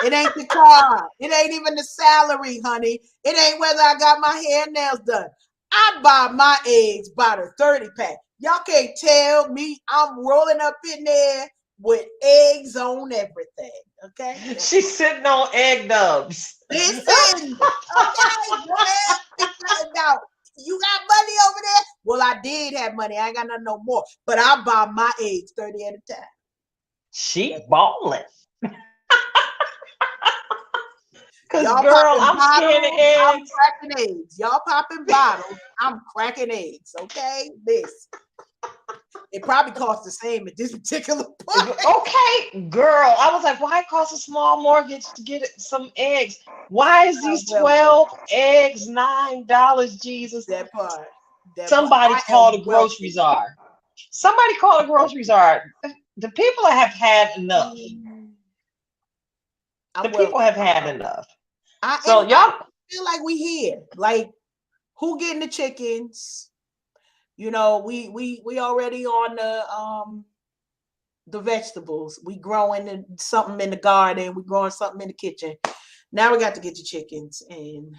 It ain't the car. It ain't even the salary, honey. It ain't whether I got my hair and nails done. I buy my eggs by the 30 pack. Y'all can't tell me I'm rolling up in there with eggs on everything. Okay? She's sitting on egg nubs. Listen. Okay. Go ahead. Now, you got money over there? Well, I did have money. I ain't got nothing no more. But I buy my eggs 30 at a time. She balling. Cause Y'all girl, popping I'm scanning bottles, I'm eggs. cracking eggs. Y'all popping bottles, I'm cracking eggs. Okay, this it probably costs the same at this particular point. Okay, girl. I was like, why cost a small mortgage to get some eggs? Why is these Well, 12 eggs $9, Jesus? that part, Somebody I called am a grocery wealthy. czar. Somebody called a grocery czar. The people have had enough. The I'm people wealthy. have had enough. And So I y'all, feel like we here. Like who getting the chickens? You know, we already on the vegetables. We growing something in the garden. We growing something in the kitchen. Now we got to get the chickens and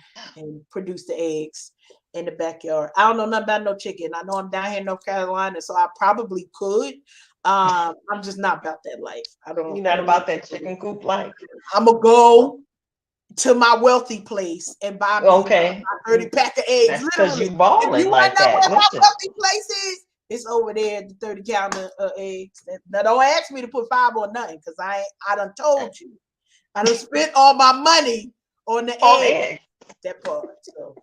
produce the eggs in the backyard. I don't know nothing about no chicken. I know I'm down here in North Carolina, so I probably could. I'm just not about that life. you're not about that chicken coop life. I'm gonna go to my wealthy place and buy me Okay. my 30 pack of eggs. That's because Literally. you If you balling want like to know that. where my Listen. wealthy place is, it's over there at the 30 counter of eggs. Now don't ask me to put 5 on nothing because I done told you. I done spent all my money on the On egg. egg. That part. So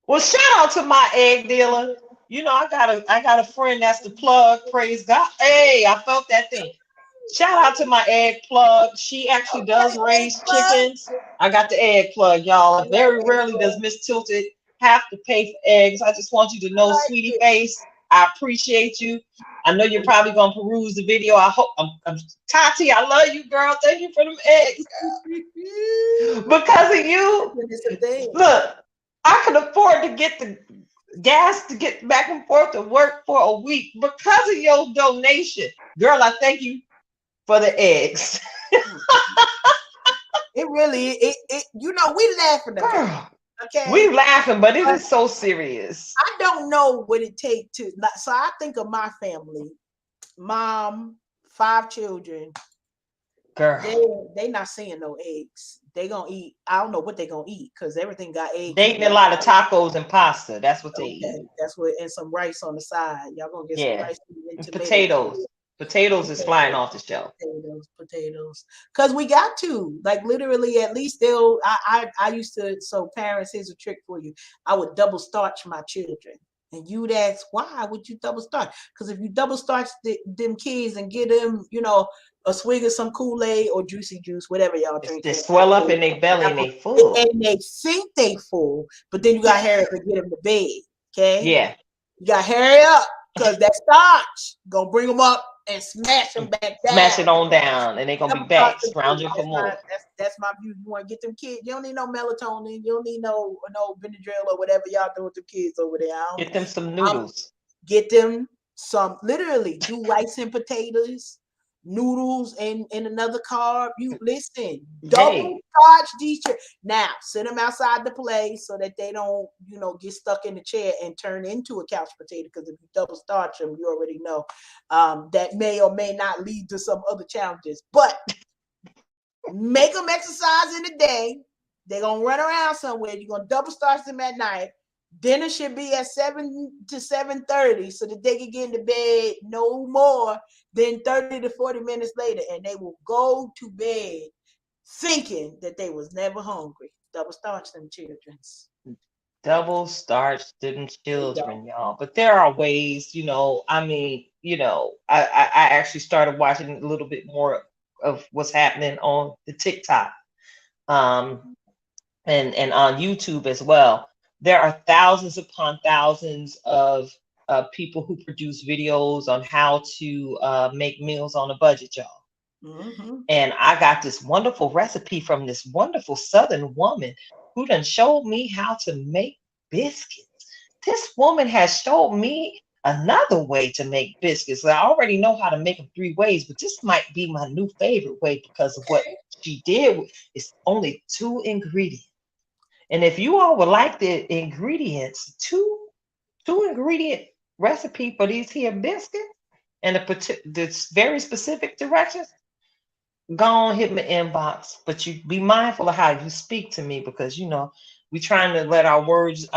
Well, shout out to my egg dealer. I got a friend that's the plug. Praise God. Hey, I felt that thing. Shout out to my egg plug. She actually okay, does egg raise plug. chickens. I got the egg plug, y'all. I like Very egg rarely does plug. Miss Tilted have to pay for eggs. I just want you to know, I like sweetie it. face, I appreciate you. I know you're probably gonna peruse the video. I hope I'm Tati. I love you, girl. Thank you for them eggs, girl. Because of you, It's a thing. look, I could afford to get the gas to get back and forth to work for a week because of your donation, girl. I thank you for the eggs. It really you know we laughing about it. Girl, we Okay. laughing, but it But is so serious. I don't know what it takes to so I think of my family, mom, 5 children. Girl, They not seeing no eggs. They gonna eat. I don't know what they gonna eat because everything got eggs they in eating a it. lot of tacos and pasta. That's what they eat. Okay, that's what, and some rice on the side. Y'all gonna get some Yeah, rice and and tomatoes. potatoes. Potatoes is flying off the shelf. Potatoes. Because we got to like literally at least they'll. I used to. So parents, here's a trick for you. I would double starch my children. And you'd ask, why would you double starch? Because if you double starch them kids and get them, a swig of some Kool-Aid or juicy juice, whatever y'all They drinking, swell up in their belly and they full. and they think they full, but then you got to hurry up and get them to bed. Okay, Yeah. you got to hurry up because that starch gonna bring them up and smash them back Smash down. it on down and they're gonna be Double starch back them kids. scrounging for more. That's my view. You want to get them kids. You don't need no melatonin. You don't need no Benadryl or whatever y'all doing with the kids over there. Get them some I'm noodles. get them some, literally do rice and potatoes, noodles, and another carb. You listen, double Hey, charge these now. Sit them outside the play so that they don't, get stuck in the chair and turn into a couch potato. Because if you double starch them, you already know that may or may not lead to some other challenges. But make them exercise in the day. They're gonna run around somewhere. You're gonna double starch them at night. Dinner should be at 7 to 7:30 so that they can get into bed no more than 30 to 40 minutes later, and they will go to bed thinking that they was never hungry. Double starch them childrens. double starch them There you go. children, y'all. But there are ways, I mean, I actually started watching a little bit more of what's happening on the TikTok. Um, and on YouTube as well. There are thousands upon thousands of people who produce videos on how to make meals on a budget, y'all. Mm-hmm. And I got this wonderful recipe from this wonderful Southern woman who done showed me how to make biscuits. This woman has showed me another way to make biscuits. I already know how to make them three ways, but this might be my new favorite way because of what she did. It's only two ingredients. And if you all would like the ingredients, two ingredient recipe for these here biscuits and the very specific directions, go on hit my inbox. But you be mindful of how you speak to me because we trying to let our words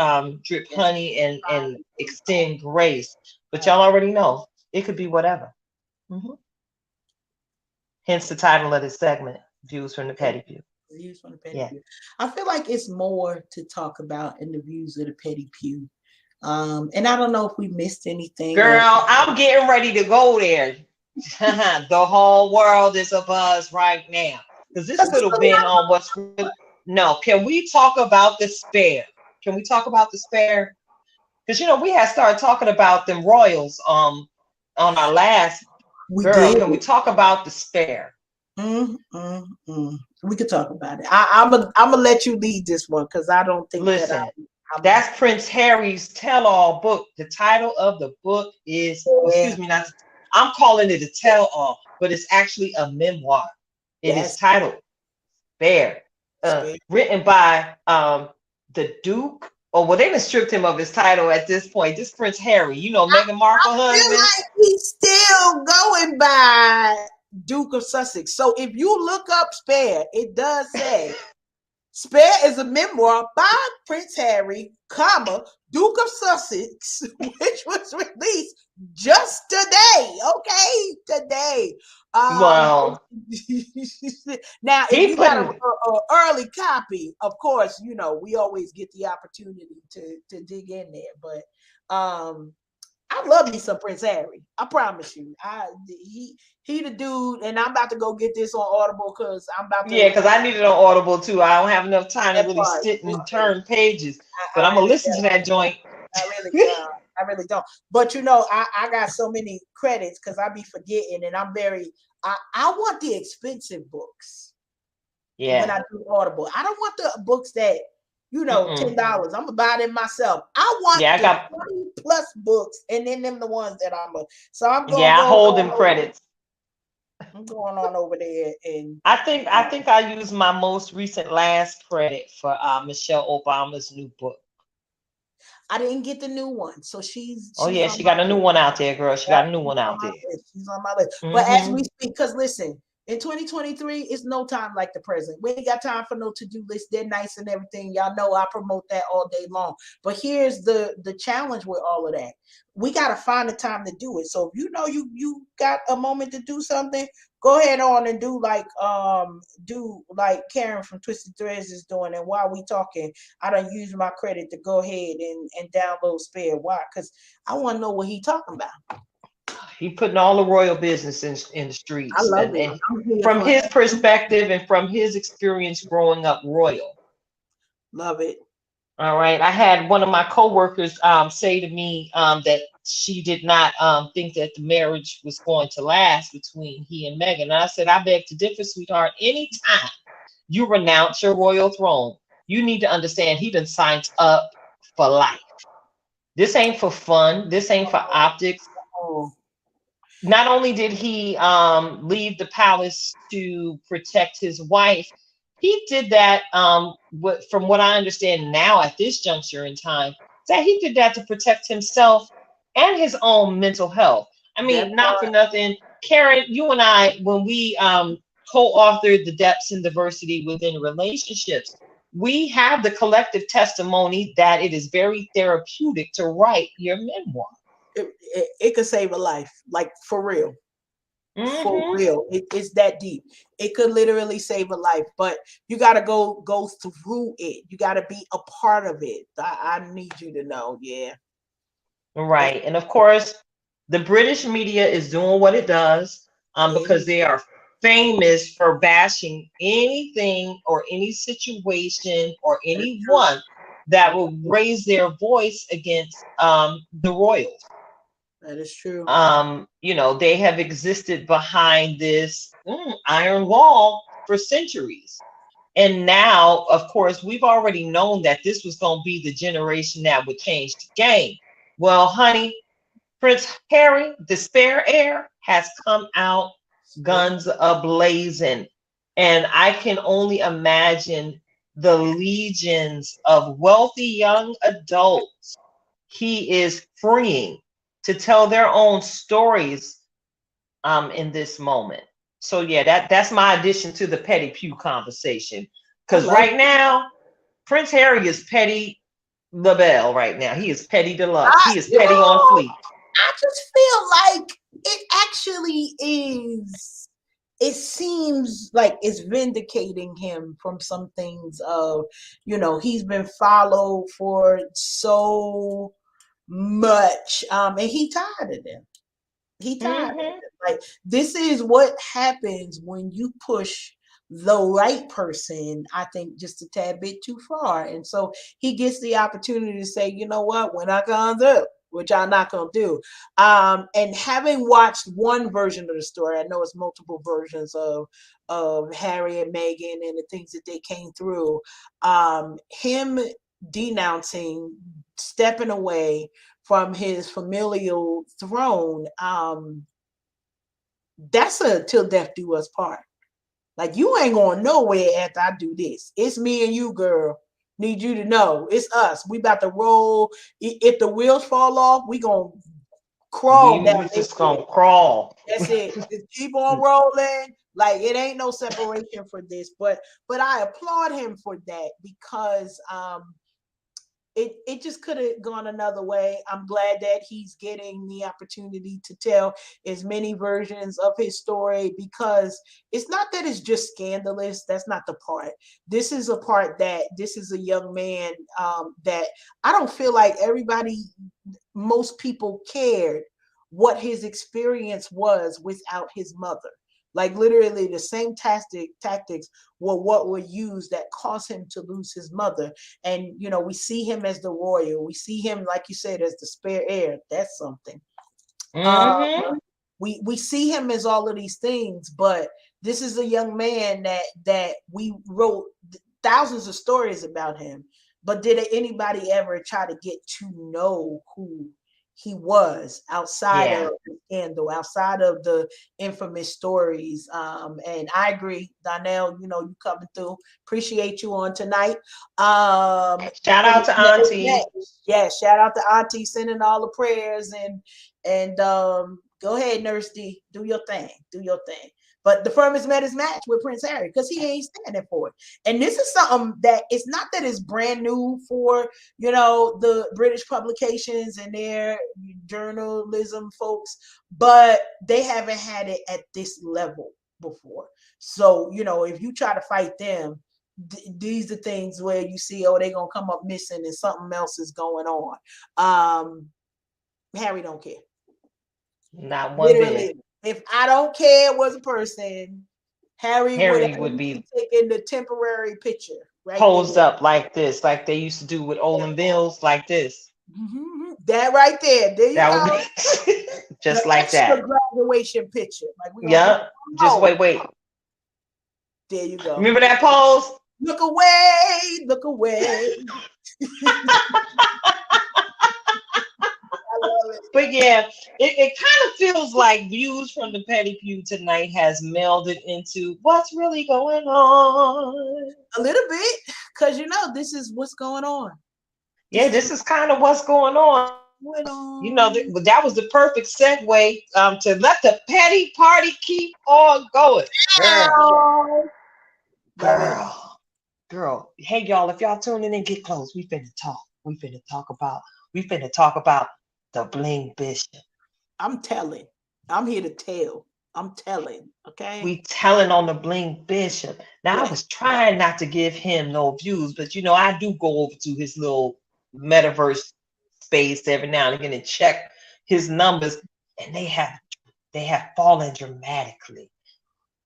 drip Yes, honey and fine. extend grace. But Right. y'all already know it could be whatever. Mhm. Hence the title of this segment, Views from the Petty View. Views from the petty Yeah. pew. I feel like it's more to talk about in the views of the petty pew. And I don't know if we missed anything or Girl, I'm getting ready to go there. The whole world is a buzz right now. Because this because could have been on what's really. No, can we talk about the spare? Can we talk about the spare? Because we had started talking about them royals on our last we girl. did. Can we talk about the spare? Mm, mm, mm. We could talk about it. I'm gonna let you lead this one because I don't think that Listen, I'm that's Prince Harry's tell-all book. The title of the book is, well, yeah, excuse me, not. I'm calling it a tell-all, but it's actually a memoir. It is that's titled Bear, space. written by the Duke. Oh, well, they done stripped him of his title at this point. This Prince Harry, Meghan Markle I feel husband. like he's still going by Duke of Sussex. So if you look up Spare, it does say Spare is a memoir by Prince Harry, comma, Duke of Sussex, which was released just today. Okay, today. Um, Well, now, if he you got putting, a early copy, of course, we always get the opportunity to dig in there. But I love me some Prince Harry. I promise you. He the dude, and I'm about to go get this on Audible because I'm about yeah, to because I need it on Audible too. I don't have enough time to that really part. sit and Listen, turn pages, but I I'm gonna really listen to that joint. I really I really don't. But I got so many credits because I be forgetting, and I'm very I want the expensive books when Yeah. I do Audible. I don't want the books that Mm-mm. $10. I'm gonna buy them myself. I want Yeah, I the got. 20 plus books, and then them the ones that so I'm gonna Yeah, I go hold them on over. credits. I'm going on over there and I think I used my most recent last credit for Michelle Obama's new book. I didn't get the new one, so Oh she's yeah, on she my got a new list. one out there, girl. She Yep, got a new she's one on out my there. list. She's on my list. But as Mm-hmm. we speak, because listen, In 2023, it's no time like the present. We ain't got time for no to-do list. They're nice and everything. Y'all know I promote that all day long. But here's the challenge with all of that. We got to find the time to do it. So if you know you got a moment to do something, go ahead on and do like Karen from Twisted Threads is doing. And while we talking, I don't use my credit to go ahead and download Spare. Why? Because I want to know what he talking about. He putting all the royal business in the I streets, love it. and I'm here from for his it. perspective and from his experience growing up royal. Love it. All right. I had one of my coworkers say to me that she did not think that the marriage was going to last between he and Meghan. And I said, I beg to differ, sweetheart. Anytime you renounce your royal throne, you need to understand he done signed up for life. This ain't for fun. This ain't for optics. Oh, Not only did he leave the palace to protect his wife, he did that from what I understand now at this juncture in time, that he did that to protect himself and his own mental health. I that mean, not for part. nothing, Karen, you and I, when we co-authored The Depths and Diversity Within Relationships, we have the collective testimony that it is very therapeutic to write your memoir. It could save a life, like for real. For Hmm. real, it's that deep. It could literally save a life, but you got to go through it. You got to be a part of it. I need you to know. Yeah, that's Right. And of course, the British media is doing what it does because it. they are famous for bashing anything or any situation or That's true. anyone that will raise their voice against the royals. That is true. They have existed behind this iron wall for centuries. And now, of course, we've already known that this was going to be the generation that would change the game. Well, honey, Prince Harry, the spare heir, has come out Hey, guns ablazing. And I can only imagine the legions of wealthy young adults he is freeing to tell their own stories in this moment. So yeah, that's my addition to the petty pew conversation. I Because love right it. now, Prince Harry is petty LaBelle right now. He is petty deluxe. I, He is you petty on know, fleek. I just feel like it actually is. It seems like it's vindicating him from some things of, he's been followed for so much, and he tired of them. He tired of Hmm. it. Like, this is what happens when you push the right person, I think, just a tad bit too far. And so he gets the opportunity to say, you know what, when I comes up, which I'm not gonna do. And having watched one version of the story, I know it's multiple versions of Harry and Meghan and the things that they came through. Him denouncing, stepping away from his familial throne, that's a till death do us part. Like, you ain't going nowhere after I do this. It's me and you, girl. Need you to know it's us. We about to roll. If the wheels fall off, we gonna crawl down We this just hill. gonna crawl. That's it. Just keep on rolling. Like, it ain't no separation for this. But I applaud him for that, because it just could have gone another way. I'm glad that he's getting the opportunity to tell as many versions of his story, because it's not that it's just scandalous. That's not the part. This is a part that this is a young man, that I don't feel like most people cared what his experience was without his mother. Like, literally the same tactics were what were used that caused him to lose his mother. And we see him as the royal. We see him, like you said, as the spare heir. That's something. Um, Hmm. we see him as all of these things, but this is a young man that we wrote thousands of stories about him. But did anybody ever try to get to know who he was outside of Yeah. the scandal, outside of the infamous stories? And I agree, Donnell, you coming through. Appreciate you on tonight. Shout out to Auntie. Yeah, shout out to Auntie, sending all the prayers, and Go ahead, Nurse D. Do your thing. Do your thing. But the firm has met his match with Prince Harry because he ain't standing for it. And this is something that it's not that it's brand new for, the British publications and their journalism folks, but they haven't had it at this level before. So, if you try to fight them, these are things where you see, oh, they're going to come up missing and something else is going on. Harry don't care. Not one Literally, bit. if I don't care was a person, Harry would Harry have would be taken the temporary picture right there. posed up like this, like they used to do with Olin Bills, like this. That right there. There you That go. would be just The like extra that. graduation picture. Like we're gonna Yep. Just oh, wait. there you go. Remember that pose? Look away, look away. I love it. But yeah, it kind of feels like Views from the Petty Pew tonight has melded into what's really going on. A little bit, because this is what's going on. Yeah, this is kind of what's going on. That was the perfect segue to let the petty party keep on going. Girl. Hey, y'all, if y'all tuning in, get close. We finna talk. We finna talk about the Bling Bishop. I'm telling. I'm here to tell. I'm telling. Okay. We telling on the Bling Bishop. Now, I was trying not to give him no views, but I do go over to his little metaverse space every now and again and check his numbers, and they have fallen dramatically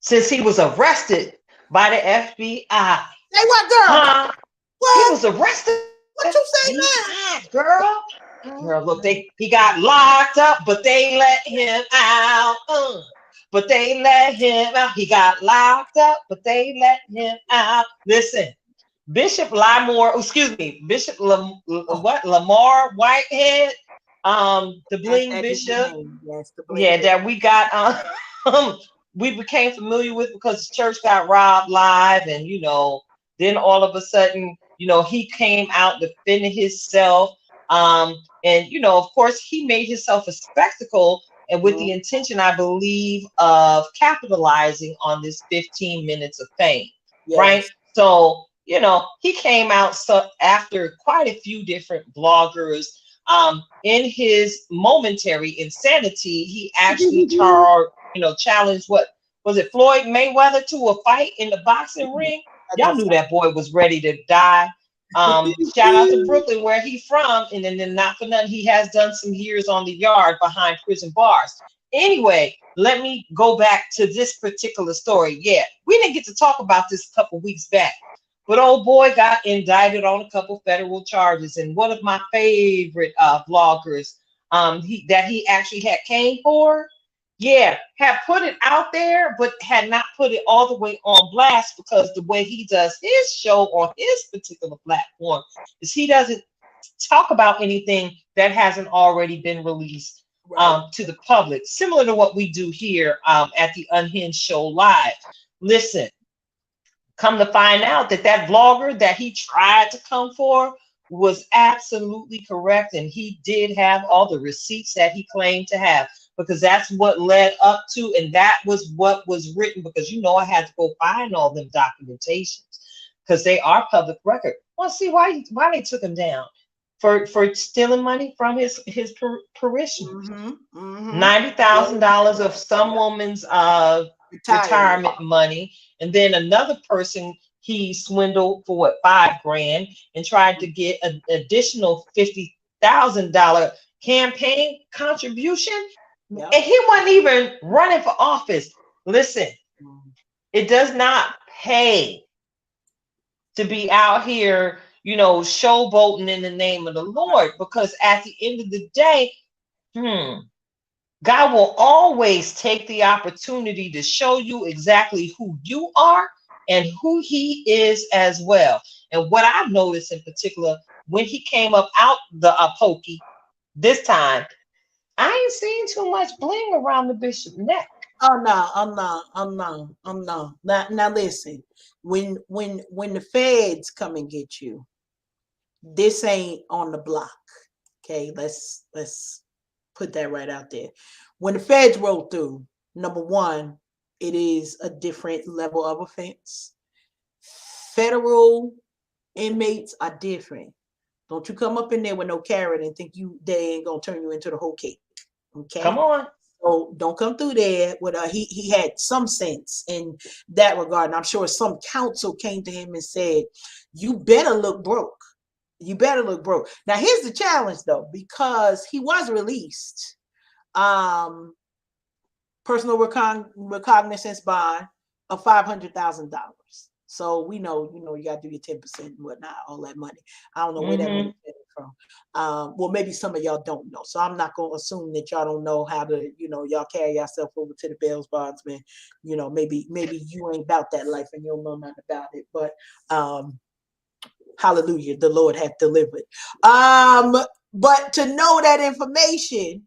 since he was arrested by the FBI. Say what, girl? What? He was arrested. What you say now? Girl, look, he got locked up, but they let him out. But they let him out. He got locked up, but they let him out. Listen, Bishop Lamar Whitehead, the Bling Bishop. Yes, the Bling that we got. We became familiar with because the church got robbed live, and then all of a sudden, he came out defending himself. And of course, he made himself a spectacle, and with the intention, I believe, of capitalizing on this 15 minutes of fame, right? So, he came out after quite a few different bloggers. In his momentary insanity, he actually challenged what was it, Floyd Mayweather to a fight in the boxing ring. Y'all knew that boy was ready to die. Shout out to Brooklyn, where he's from, and then not for nothing, he has done some years on the yard behind prison bars. Anyway, let me go back to this particular story. Yeah, we didn't get to talk about this a couple weeks back, but old boy got indicted on a couple federal charges, and one of my favorite bloggers, that he actually had came for, had put it out there, but had not put it all the way on blast, because the way he does his show on his particular platform is he doesn't talk about anything that hasn't already been released to the public, similar to what we do here at the Unhinged Show Live. Listen, come to find out that vlogger that he tried to come for was absolutely correct, and he did have all the receipts that he claimed to have, because that's what led up to, and that was what was written, because I had to go find all them documentations because they are public record. Well, see why they took him down for stealing money from his parishioners. $90,000 of some woman's retirement money, and then another person he swindled for what, $5,000, and tried to get an additional $50,000 campaign contribution. And he wasn't even running for office. Listen, it does not pay to be out here, showboating in the name of the Lord, because at the end of the day, God will always take the opportunity to show you exactly who you are and who he is as well. And what I've noticed in particular, when he came up out the pokey this time, I ain't seen too much bling around the bishop's neck. Oh no, I'm not. Now listen, when the feds come and get you, this ain't on the block. Okay, let's put that right out there. When the feds roll through, number one, it is a different level of offense. Federal inmates are different. Don't you come up in there with no carrot and think they ain't gonna turn you into the whole cake. Okay. Come on. So don't come through there with he had some sense in that regard. And I'm sure some counsel came to him and said, you better look broke. You better look broke. Now here's the challenge though, because he was released. Um Personal recognizance bond of $500,000. So we know, you got to do your 10% and whatnot, all that money. I don't know where that money came from. Well, maybe some of y'all don't know. So I'm not going to assume that y'all don't know how to, y'all carry yourself over to the bail bondsman. Maybe you ain't about that life and you don't know nothing about it. But hallelujah, the Lord hath delivered. But to know that information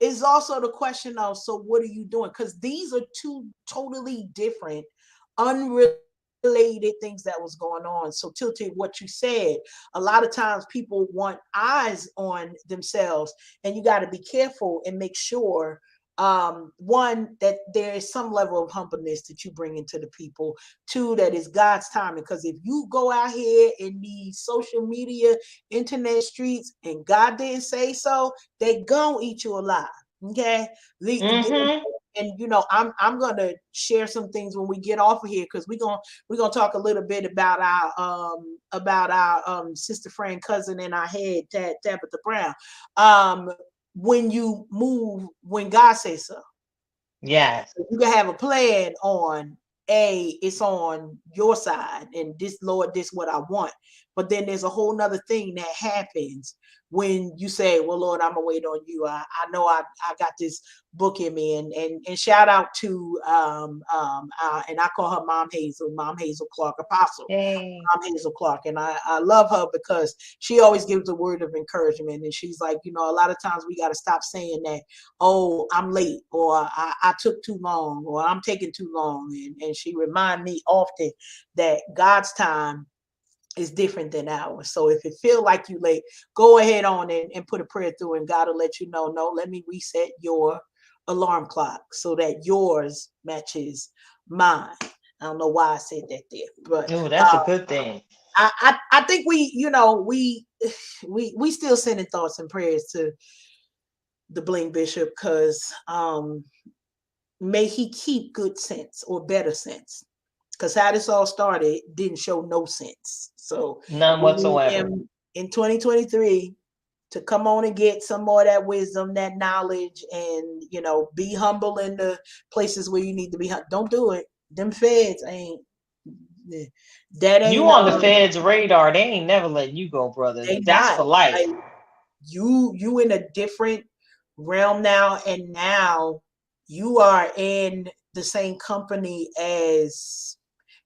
is also the question of, so what are you doing? Because these are two totally different, unrelated things that was going on. So Tilted, what you said, a lot of times people want eyes on themselves, and you got to be careful and make sure, one, that there is some level of humbleness that you bring into the people. Two, that is God's timing. Because if you go out here in these social media, internet streets, and God didn't say so, they gonna eat you alive. Okay. Mm-hmm. And I'm gonna share some things when we get off of here, because we're gonna talk a little bit about our sister, friend, cousin in our head, Tabitha Brown. When you move when God says so. Yes. You can have a plan on it's on your side, and this, Lord, this what I want. But then there's a whole nother thing that happens when you say, well, Lord, I'm gonna wait on you. I know I got this book in me, and shout out to and I call her Mom Hazel Clark, Apostle Hey. Hazel Clark. And I love her because she always gives a word of encouragement. And she's like, a lot of times we got to stop saying that, oh, I'm late, or I took too long, or I'm taking too long. And she remind me often that God's time is different than ours. So if it feel like you late, go ahead on and put a prayer through, and God will let you know, no, let me reset your alarm clock so that yours matches mine. I don't know why I said that there, but Oh, that's a good thing. I think we still sending thoughts and prayers to the Bling Bishop, because may he keep good sense, or better sense, because how this all started didn't show no sense. So None we need whatsoever. him in 2023 to come on and get some more of that wisdom, that knowledge, and be humble in the places where you need to be. Don't do it. Them feds ain't. That You ain't on the Fed's radar. They ain't never letting you go, brother. they That's not for life. like you in a different realm now, and now you are in the same company as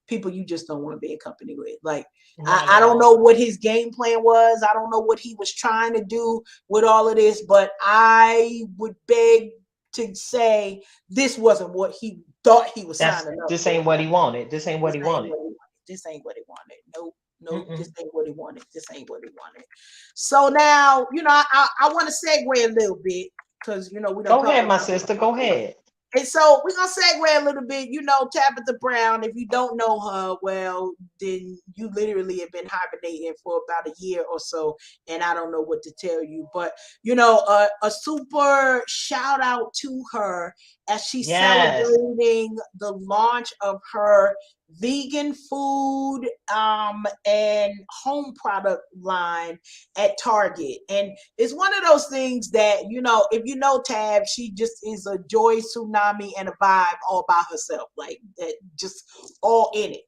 people you just don't want to be in company with. Like Not at I don't all. know what his game plan was. I don't know what he was trying to do with all of this, but I would beg to say this wasn't what he thought he was signing up This for. ain't what he wanted. This ain't what This he ain't wanted. what he wanted. This ain't what he wanted. Nope. Nope. This Mm-mm. ain't what he wanted. This ain't what he wanted. So now, I want to segue a little bit, because we don't Go talk ahead, my about. sister. Go ahead. And so we're gonna segue a little bit. Tabitha Brown. If you don't know her, well, then you literally have been hibernating for about a year or so, and I don't know what to tell you. But a super shout out to her as she's Yes. celebrating the launch of her vegan food and home product line at Target. And it's one of those things that, if Tab, she just is a joy tsunami and a vibe all by herself, like that, just all in it.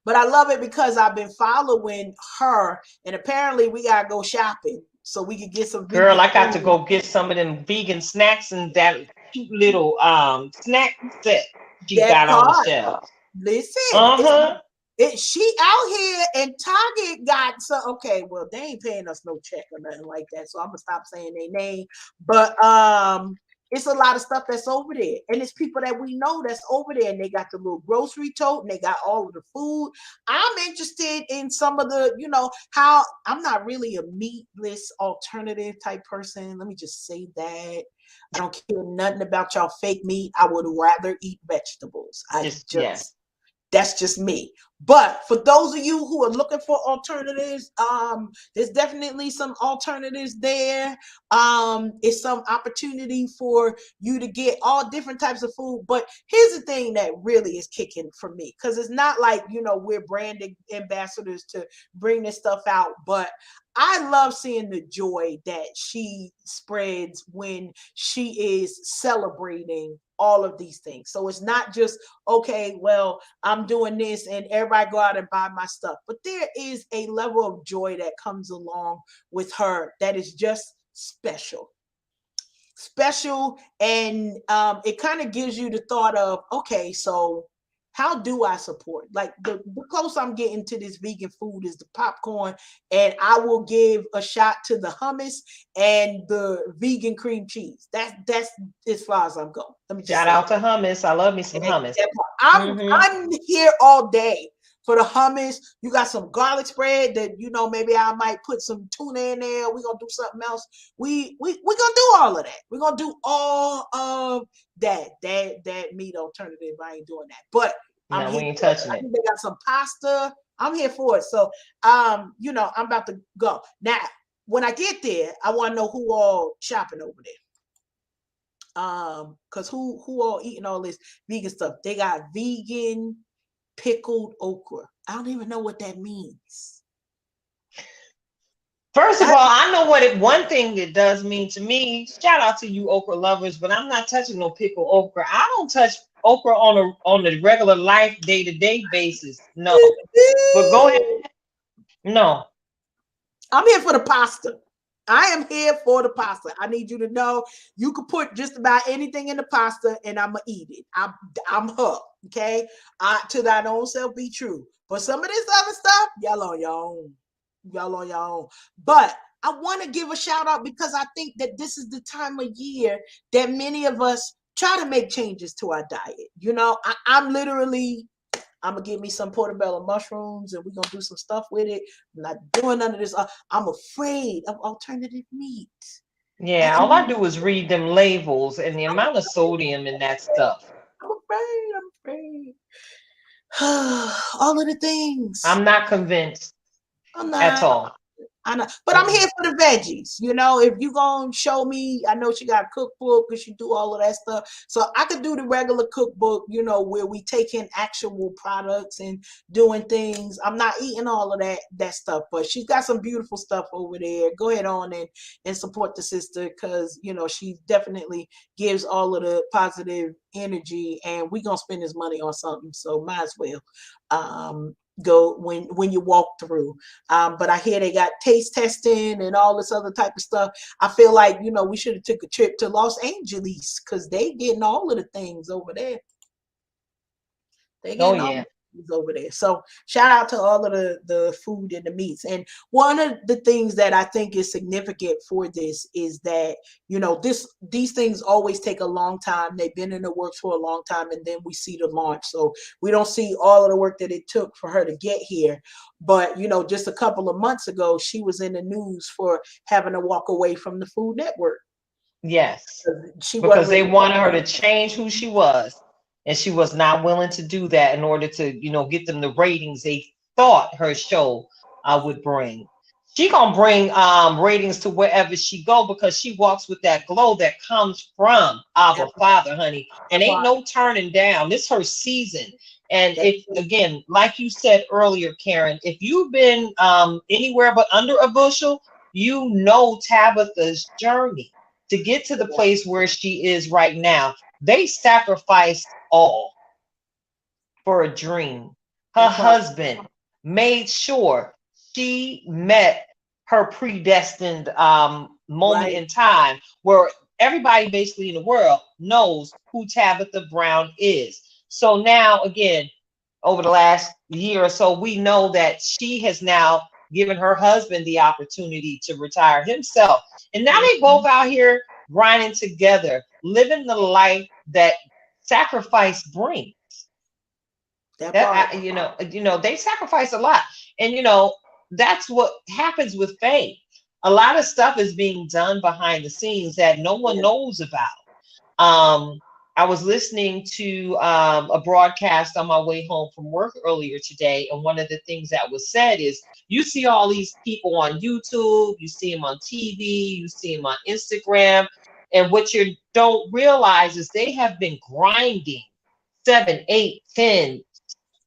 But I love it because I've been following her, and apparently we gotta go shopping so we can get some Girl, vegan I got to food. go get some of them vegan snacks and that cute little snack set she That got on the part, shelf. listen, Uh-huh. she out here, and Target got some. Okay, well, they ain't paying us no check or nothing like that, so I'm gonna stop saying their name. But it's a lot of stuff that's over there, and it's people that we know that's over there, and they got the little grocery tote, and they got all of the food. I'm interested in some of the, how I'm not really a meatless alternative type person. Let me just say that. I don't care nothing about y'all fake meat. I would rather eat vegetables. Just yeah. That's just me. But for those of you who are looking for alternatives, there's definitely some alternatives there. It's some opportunity for you to get all different types of food. But here's the thing that really is kicking for me, because it's not like, we're brand ambassadors to bring this stuff out, but I love seeing the joy that she spreads when she is celebrating all of these things. So it's not just, okay, well, I'm doing this and everybody go out and buy my stuff. But there is a level of joy that comes along with her that is just special. And it kind of gives you the thought of, okay, so how do I support? Like the close I'm getting to this vegan food is the popcorn, and I will give a shot to the hummus and the vegan cream cheese. That's as far as I'm going. Let me just Shout say out to hummus. I love me some that. hummus. Mm-hmm. I'm here all day for the hummus. You got some garlic spread that maybe I might put some tuna in there. We're gonna do something else. We gonna do all of that. We're gonna do all of that meat alternative. I ain't doing that. But I'm No, we here ain't for it. touching I it. think they got some pasta. I'm here for it. So I'm about to go. Now, when I get there, I want to know who all shopping over there. Because who all eating all this vegan stuff? They got vegan pickled okra. I don't even know what that means. First of I, all, I know what one thing it does mean to me. Shout out to you okra lovers, but I'm not touching no pickled okra. I don't touch okra on a regular life day-to-day basis. No. But go ahead. No. I'm here for the pasta. I am here for the pasta. I need you to know you could put just about anything in the pasta and I'm gonna eat it. I'm her. Okay. To thine own self be true. But some of this other stuff, y'all on your own. Y'all on your own. But I want to give a shout out because I think that this is the time of year that many of us try to make changes to our diet. I'm literally, I'm gonna get me some portobello mushrooms and we're gonna do some stuff with it. I'm not doing none of this. I'm afraid of alternative meat. Yeah, all I do is read them labels and the amount of sodium in that stuff. I'm afraid. All of the things. I'm not convinced I'm at not. all. I know, but I'm Mm-mm. here for the veggies. If you gonna show me, I know she got a cookbook because she do all of that stuff. So I could do the regular cookbook, where we take in actual products and doing things. I'm not eating all of that stuff, but she's got some beautiful stuff over there. Go ahead on and support the sister because she definitely gives all of the positive energy, and we gonna spend this money on something. So might as well. Go when you walk through. But I hear they got taste testing and all this other type of stuff. I feel like we should have took a trip to Los Angeles because they getting all of the things over there. They Oh getting all yeah. the things over there. So shout out to all of the food and the meats. And one of the things that I think is significant for this is that these things always take a long time. They've been in the works for a long time, and then we see the launch. So we don't see all of the work that it took for her to get here. But just a couple of months ago, she was in the news for having to walk away from the Food Network. Yes. She wasn't Because they ready. wanted her to change who she was. And she was not willing to do that in order to, get them the ratings they thought her show would bring. She gonna bring ratings to wherever she go because she walks with that glow that comes from That Abba part, Father, honey. And that ain't part, no turning down. This her season. And that if again, like you said earlier, Karen, if you've been anywhere but under a bushel, you know Tabitha's journey to get to the place where she is right now. They sacrificed all for a dream. Her that part. husband made sure she met her predestined moment Right. in time where everybody basically in the world knows who Tabitha Brown is. So now, again, over the last year or so, we know that she has now given her husband the opportunity to retire himself. And now they both out here grinding together, living the life that sacrifice brings. That part. That they sacrifice a lot. And that's what happens with faith. a lot of stuff is being done behind the scenes that no one Yeah. knows about. I was listening to a broadcast on my way home from work earlier today, and one of the things that was said is you see all these people on YouTube, you see them on TV, you see them on Instagram, and what you don't realize is they have been grinding 7, 8, 10,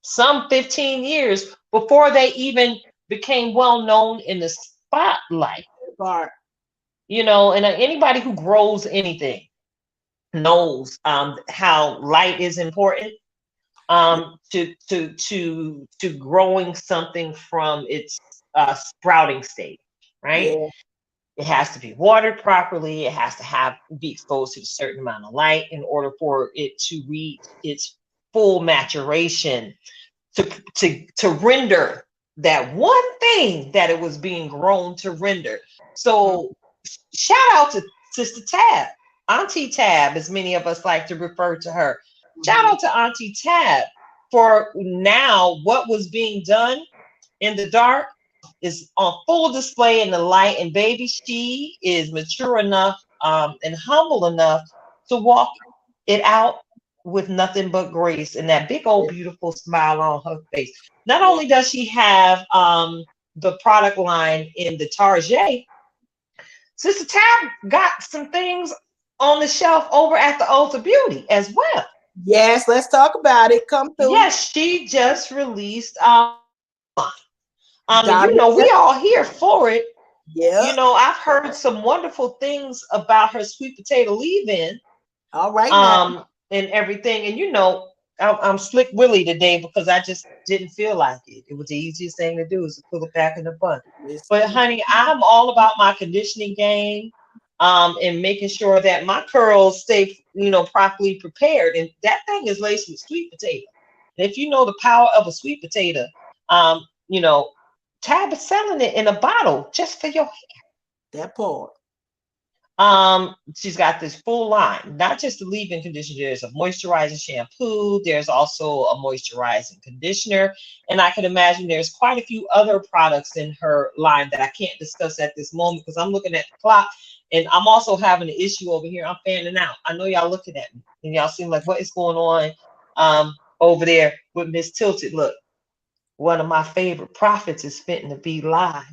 some 15 years before they even became well known in the spotlight. Part. And anybody who grows anything knows how light is important to growing something from its sprouting stage, right? Yeah. It has to be watered properly. It has to be exposed to a certain amount of light in order for it to reach its full maturation, to render that one thing that it was being grown to render. So shout out to Sister Tab, Auntie Tab, as many of us like to refer to her. Shout Mhm. out to Auntie Tab for now what was being done in the dark is on full display in the light. And baby, she is mature enough and humble enough to walk it out with nothing but grace and that big old beautiful smile on her face. Not Yeah. only does she have the product line in the Target, Sister Tab got some things on the shelf over at the Ulta Beauty as well. Yes, let's talk about it. Come through. Yes, she just released and Diamond we set. all here for it. Yep. I've heard some wonderful things about her sweet potato leave-in, All right now. and everything. And I'm slick Willie today because I just didn't feel like it. It was the easiest thing to do is to put it back in the bun. But Listen. honey, I'm all about my conditioning game, and making sure that my curls stay, properly prepared. And that thing is laced with sweet potato. And if you know the power of a sweet potato, you know, Tab is selling it in a bottle just for your. That part. She's got this full line, not just the leave-in conditioner. There's a moisturizing shampoo. There's also a moisturizing conditioner, and I can imagine there's quite a few other products in her line that I can't discuss at this moment because I'm looking at the clock, and I'm also having an issue over here. I'm fanning out. I know y'all looking at me, and y'all seem like what is going on over there with Miss Tilted. Look, one of my favorite prophets is fitting to be live,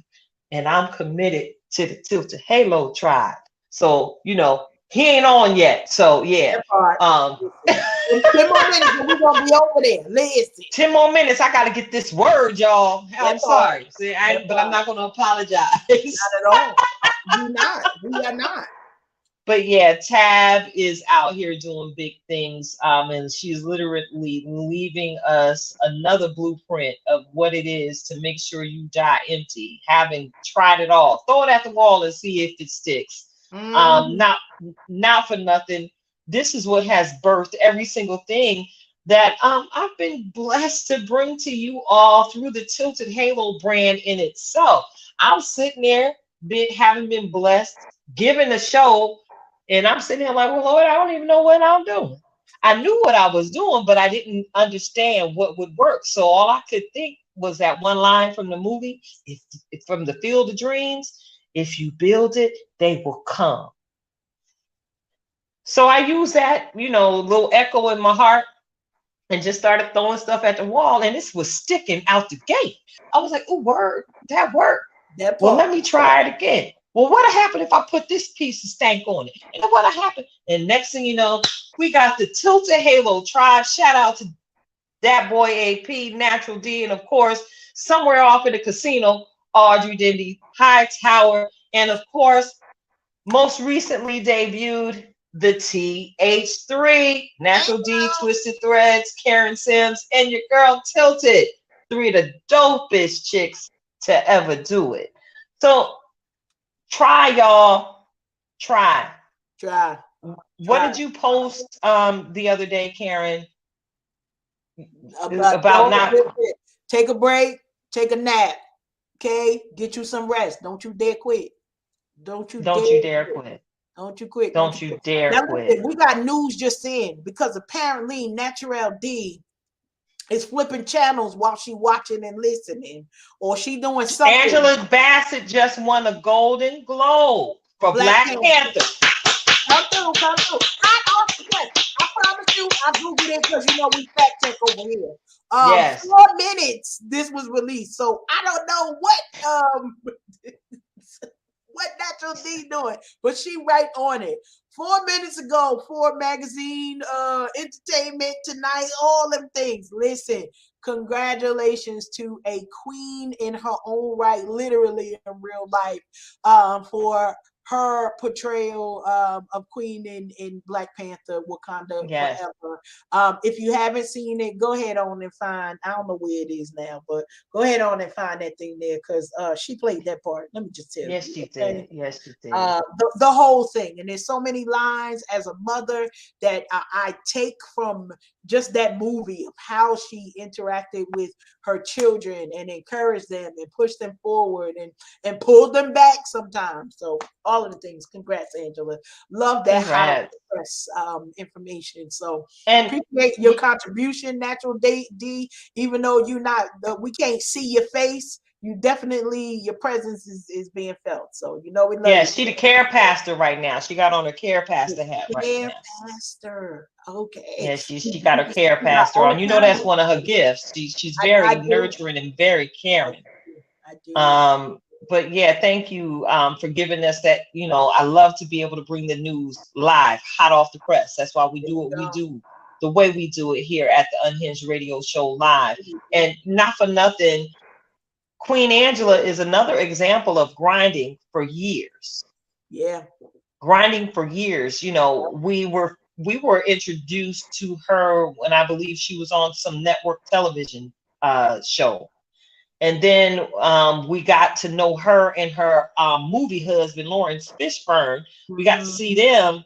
and I'm committed to the Tilted Halo tribe. So, he ain't on yet. So yeah. That part. Um Listen. In 10 more minutes, and we're gonna be over there. Listen. 10 more minutes. I gotta get this word, y'all. I'm That part. sorry. See, That but I'm part. not gonna apologize. Not at all. We not. We are not. But yeah, Tab is out here doing big things. And she's literally leaving us another blueprint of what it is to make sure you die empty, having tried it all. Throw it at the wall and see if it sticks. Mhm. Not for nothing. This is what has birthed every single thing that I've been blessed to bring to you all through the Tilted Halo brand in itself. I'm sitting there, having been blessed, given a show, and I'm sitting here like, well, Lord, I don't even know what I'm doing. I knew what I was doing, but I didn't understand what would work. So all I could think was that one line from the movie, if from the Field of Dreams, if you build it, they will come. So I used that, little echo in my heart and just started throwing stuff at the wall, and this was sticking out the gate. I was like, oh, word, that worked. That Well, part. let me try it again. Well, what happened if I put this piece of stank on it? And what happened? And next thing you know, we got the Tilted Halo tribe. Shout out to that boy AP, Natural D, and of course, somewhere off in the casino, Audrey Dindy, High Tower, and of course, most recently debuted the TH3, Natural D, Twisted Threads, Karen Sims, and your girl Tilted. Three of the dopest chicks to ever do it. So try, y'all. Try. Try. What Try. did you post the other day, Karen? About About don't not take a break, take a nap. Okay, get you some rest. Don't you dare quit. Don't you dare don't you dare quit. quit. Don't you quit. Don't you Don't you quit. dare Now quit. listen, we got news just in because apparently Natural D is flipping channels while she watching and listening, or she doing something. Angela Bassett just won a Golden Globe for Black Black Panther. Panther. Come through, come through. Hot off the press. I promise you, I Googled it because you know we fact check over here. Yes. 4 minutes this was released. So I don't know what Natural D doing, but she right on it. 4 minutes ago, Ford Magazine, Entertainment Tonight, all them things. Listen, congratulations to a queen in her own right, literally in real life, for her portrayal of Queen in Black Panther, Wakanda Yes. Forever. If you haven't seen it, go ahead on and find. I don't know where it is now, but go ahead on and find that thing there because she played that part. Let me just tell Yes, you. she Okay? did. Yes, she did. The whole thing. And there's so many lines as a mother that I take from just that movie of how she interacted with her children and encouraged them and pushed them forward and pulled them back sometimes. So all of the things. Congrats, Angela. Love that hot off Congrats. the press information. So And appreciate your contribution, Natural D. Even though you're not, we can't see your face, you definitely, your presence is being felt. So you know we love yeah, you. she the care pastor right now. She got on her care pastor hat right Care now. pastor. Okay. Yeah, she got her care We got pastor all on. You know kinds that's of, one of her gifts. She's I very do. nurturing and very I caring. do. I do. But yeah, thank you for giving us that. You know, I love to be able to bring the news live, hot off the press. That's why we There do you what we go. do, the way we do it here at the Unhinged Radio Show live. And not for nothing, Queen Angela is another example of grinding for years. Yeah. Grinding for years. You know, we were introduced to her when I believe she was on some network television show. And then we got to know her and her movie husband, Lawrence Fishburne. We got to Mhm. see them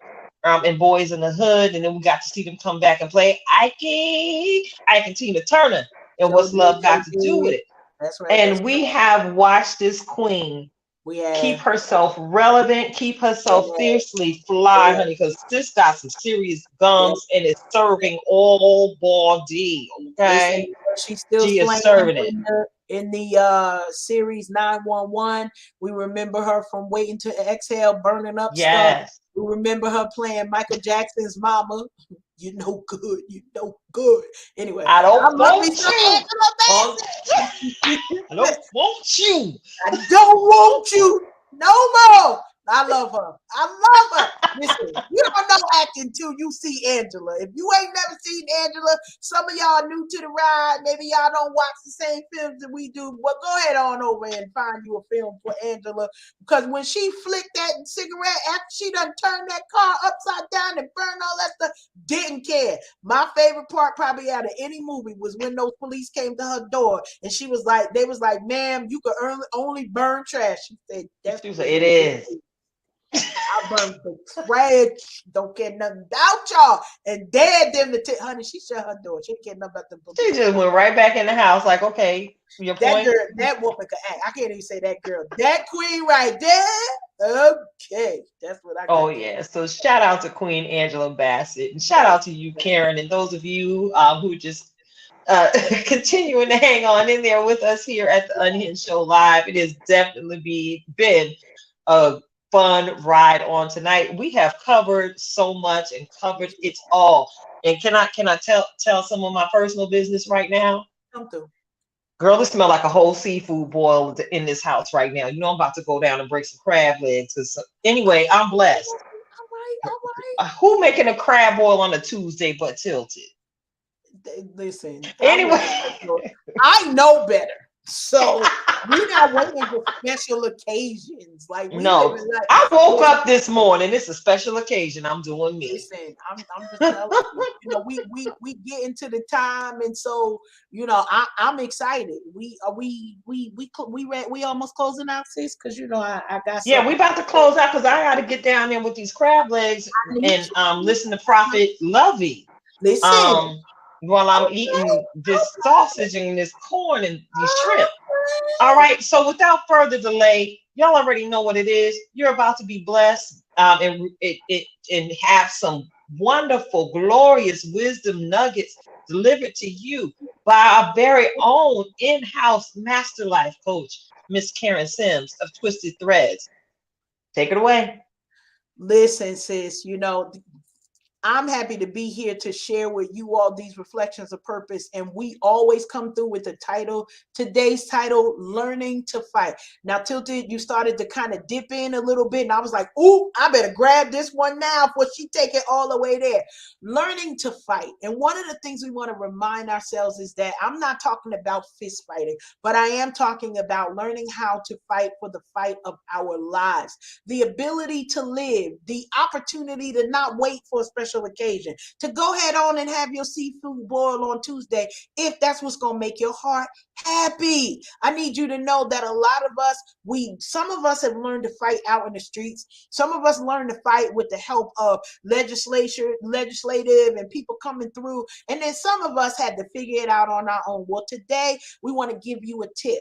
in Boys in the Hood. And then we got to see them come back and play Ike and Tina Turner. And So What's did Love they Got to Do with did. It? That's right. That's And we have watched this queen we keep have. herself relevant, keep herself Yeah. fiercely fly, Yeah. honey, because this got some serious Yeah. gums and is serving all body. Listen, Okay? she's still She is slaying serving it. in the series 911. We remember her from Waiting to Exhale, burning up stuff. Yes. We remember her playing Michael Jackson's mama. You know good, you know good. Anyway, I I don't love me want some you. Angela Oh, Bassett. I Listen, don't want you. I don't want you no more. I love her. I love her. Listen, you don't know acting till you see Angela. If you ain't never seen Angela, some of y'all new to the ride. Maybe y'all don't watch the same films that we do. Well, go ahead on over and find you a film for Angela. Because when she flicked that cigarette after she done turned that car upside down and burned all that stuff, didn't care. My favorite part probably out of any movie was when those police came to her door and she was like, they was like, ma'am, you could only burn trash. She said, that's She the was like, way it you do is. it. I burn the trash. Don't care nothing about y'all. And dared them to take, honey, she shut her door. She didn't care nothing about the She police. just went right back in the house, like, okay, your That point. girl, that woman could act. I can't even say that girl. That queen right there. Okay. That's what I Oh got to yeah. So shout out to Queen Angela Bassett, and shout say. out to you, Karen, and those of you who just continuing to hang on in there with us here at the Unhinged Show Live. It has definitely been a fun ride on tonight. We have covered so much and covered it all. And can I tell some of my personal business right now? Come through. Girl, it smell like a whole seafood boil in this house right now. You know I'm about to go down and break some crab legs. Anyway, I'm blessed. All right, all right. Who making a crab boil on a Tuesday but Tilted? Listen, Anyway, I know better. So we not waiting for special occasions. Like we live no, in like I woke listen, up this morning. It's a special occasion. I'm doing me. listen, I'm just telling you, we get into the time, and so I'm excited. We almost closing out, sis, because I got Yeah, we something. about to close out because I got to get down there with these crab legs I need and you. listen to Prophet Lovey Listen, um while I'm okay, eating this sausage and this corn and these shrimp. All okay. right. So without further delay, y'all already know what it is. You're about to be blessed and have some wonderful, glorious wisdom nuggets delivered to you by our very own in-house master life coach, Miss Karen Sims of Twisted Threads. Take it away. Listen, sis, I'm happy to be here to share with you all these reflections of purpose. And we always come through with the title, today's title, Learning to Fight. Now, Tilted, you started to kind of dip in a little bit. And I was like, ooh, I better grab this one now before she take it all the way there. Learning to fight. And one of the things we want to remind ourselves is that I'm not talking about fist fighting, but I am talking about learning how to fight for the fight of our lives. The ability to live, the opportunity to not wait for a special occasion, to go ahead on and have your seafood boil on Tuesday if that's what's going to make your heart happy. I need you to know that a lot of us, some of us have learned to fight out in the streets. Some of us learned to fight with the help of legislative and people coming through. And then some of us had to figure it out on our own. Well, today we want to give you a tip.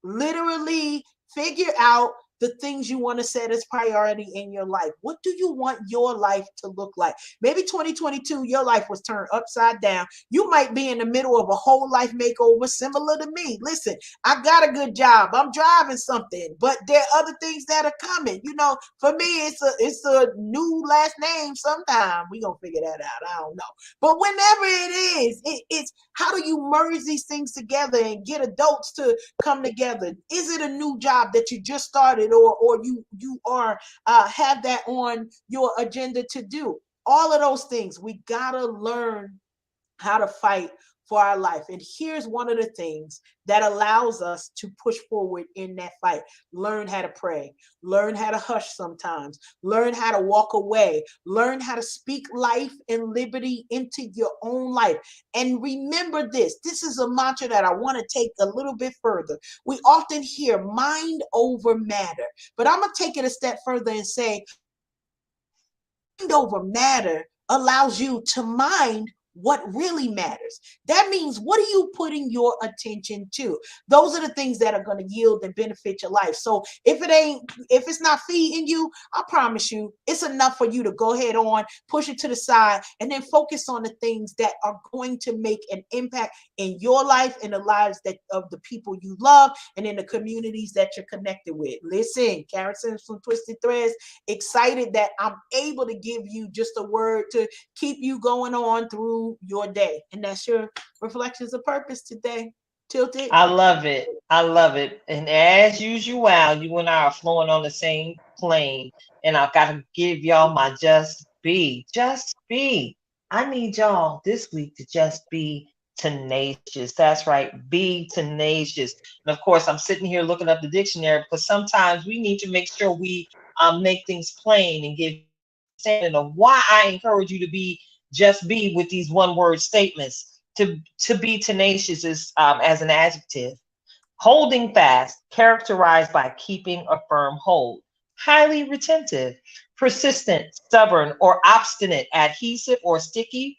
Literally figure out the things you want to set as priority in your life. What do you want your life to look like? Maybe 2022, your life was turned upside down. You might be in the middle of a whole life makeover similar to me. Listen, I got a good job. I'm driving something, but there are other things that are coming. For me, it's a new last name sometime. We're going to figure that out. I don't know. But whenever it is, it's how do you merge these things together and get adults to come together? Is it a new job that you just started, or you are have that on your agenda to do? All of those things, we gotta learn how to fight for our life. And here's one of the things that allows us to push forward in that fight. Learn how to pray, learn how to hush sometimes, learn how to walk away, learn how to speak life and liberty into your own life. And remember this is a mantra that I want to take a little bit further. We often hear mind over matter, but I'm going to take it a step further and say mind over matter allows you to mind what really matters. That means, what are you putting your attention to? Those are the things that are going to yield and benefit your life. So if it's not feeding you, I promise you it's enough for you to go ahead on, push it to the side, and then focus on the things that are going to make an impact in your life and the lives of the people you love and in the communities that you're connected with. Listen, Karen Sims from Twisted Threads, excited that I'm able to give you just a word to keep you going on through your day. And that's your reflections of purpose today. Tilted. I love it. I love it. And as usual, you and I are flowing on the same plane. And I've got to give y'all my just be. Just be. I need y'all this week to just be tenacious. That's right. Be tenacious. And of course, I'm sitting here looking up the dictionary because sometimes we need to make sure we make things plain and give you an understanding of why I encourage you to be just be with these one word statements. To be tenacious is as an adjective, holding fast, characterized by keeping a firm hold, highly retentive, persistent, stubborn, or obstinate, adhesive or sticky,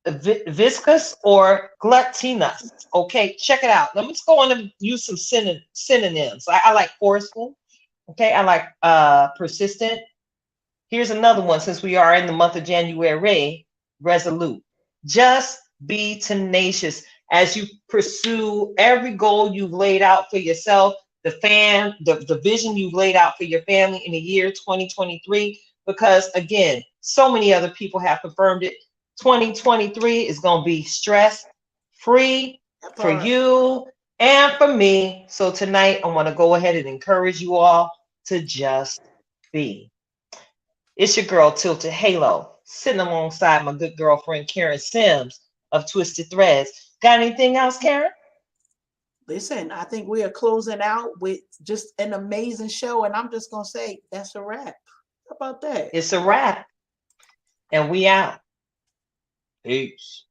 viscous or gluttonous. Okay, check it out. Let's go on and use some synonyms. I like forceful. Okay, I like persistent. Here's another one since we are in the month of January, resolute. Just be tenacious as you pursue every goal you've laid out for yourself, the vision you've laid out for your family in the year 2023. Because again, so many other people have confirmed it. 2023 is going to be stress free for you and for me. So tonight, I want to go ahead and encourage you all to just be. It's your girl, Tilted Halo, sitting alongside my good girlfriend, Karen Sims of Twisted Threads. Got anything else, Karen? Listen, I think we are closing out with just an amazing show. And I'm just going to say, that's a wrap. How about that? It's a wrap. And we out. Peace.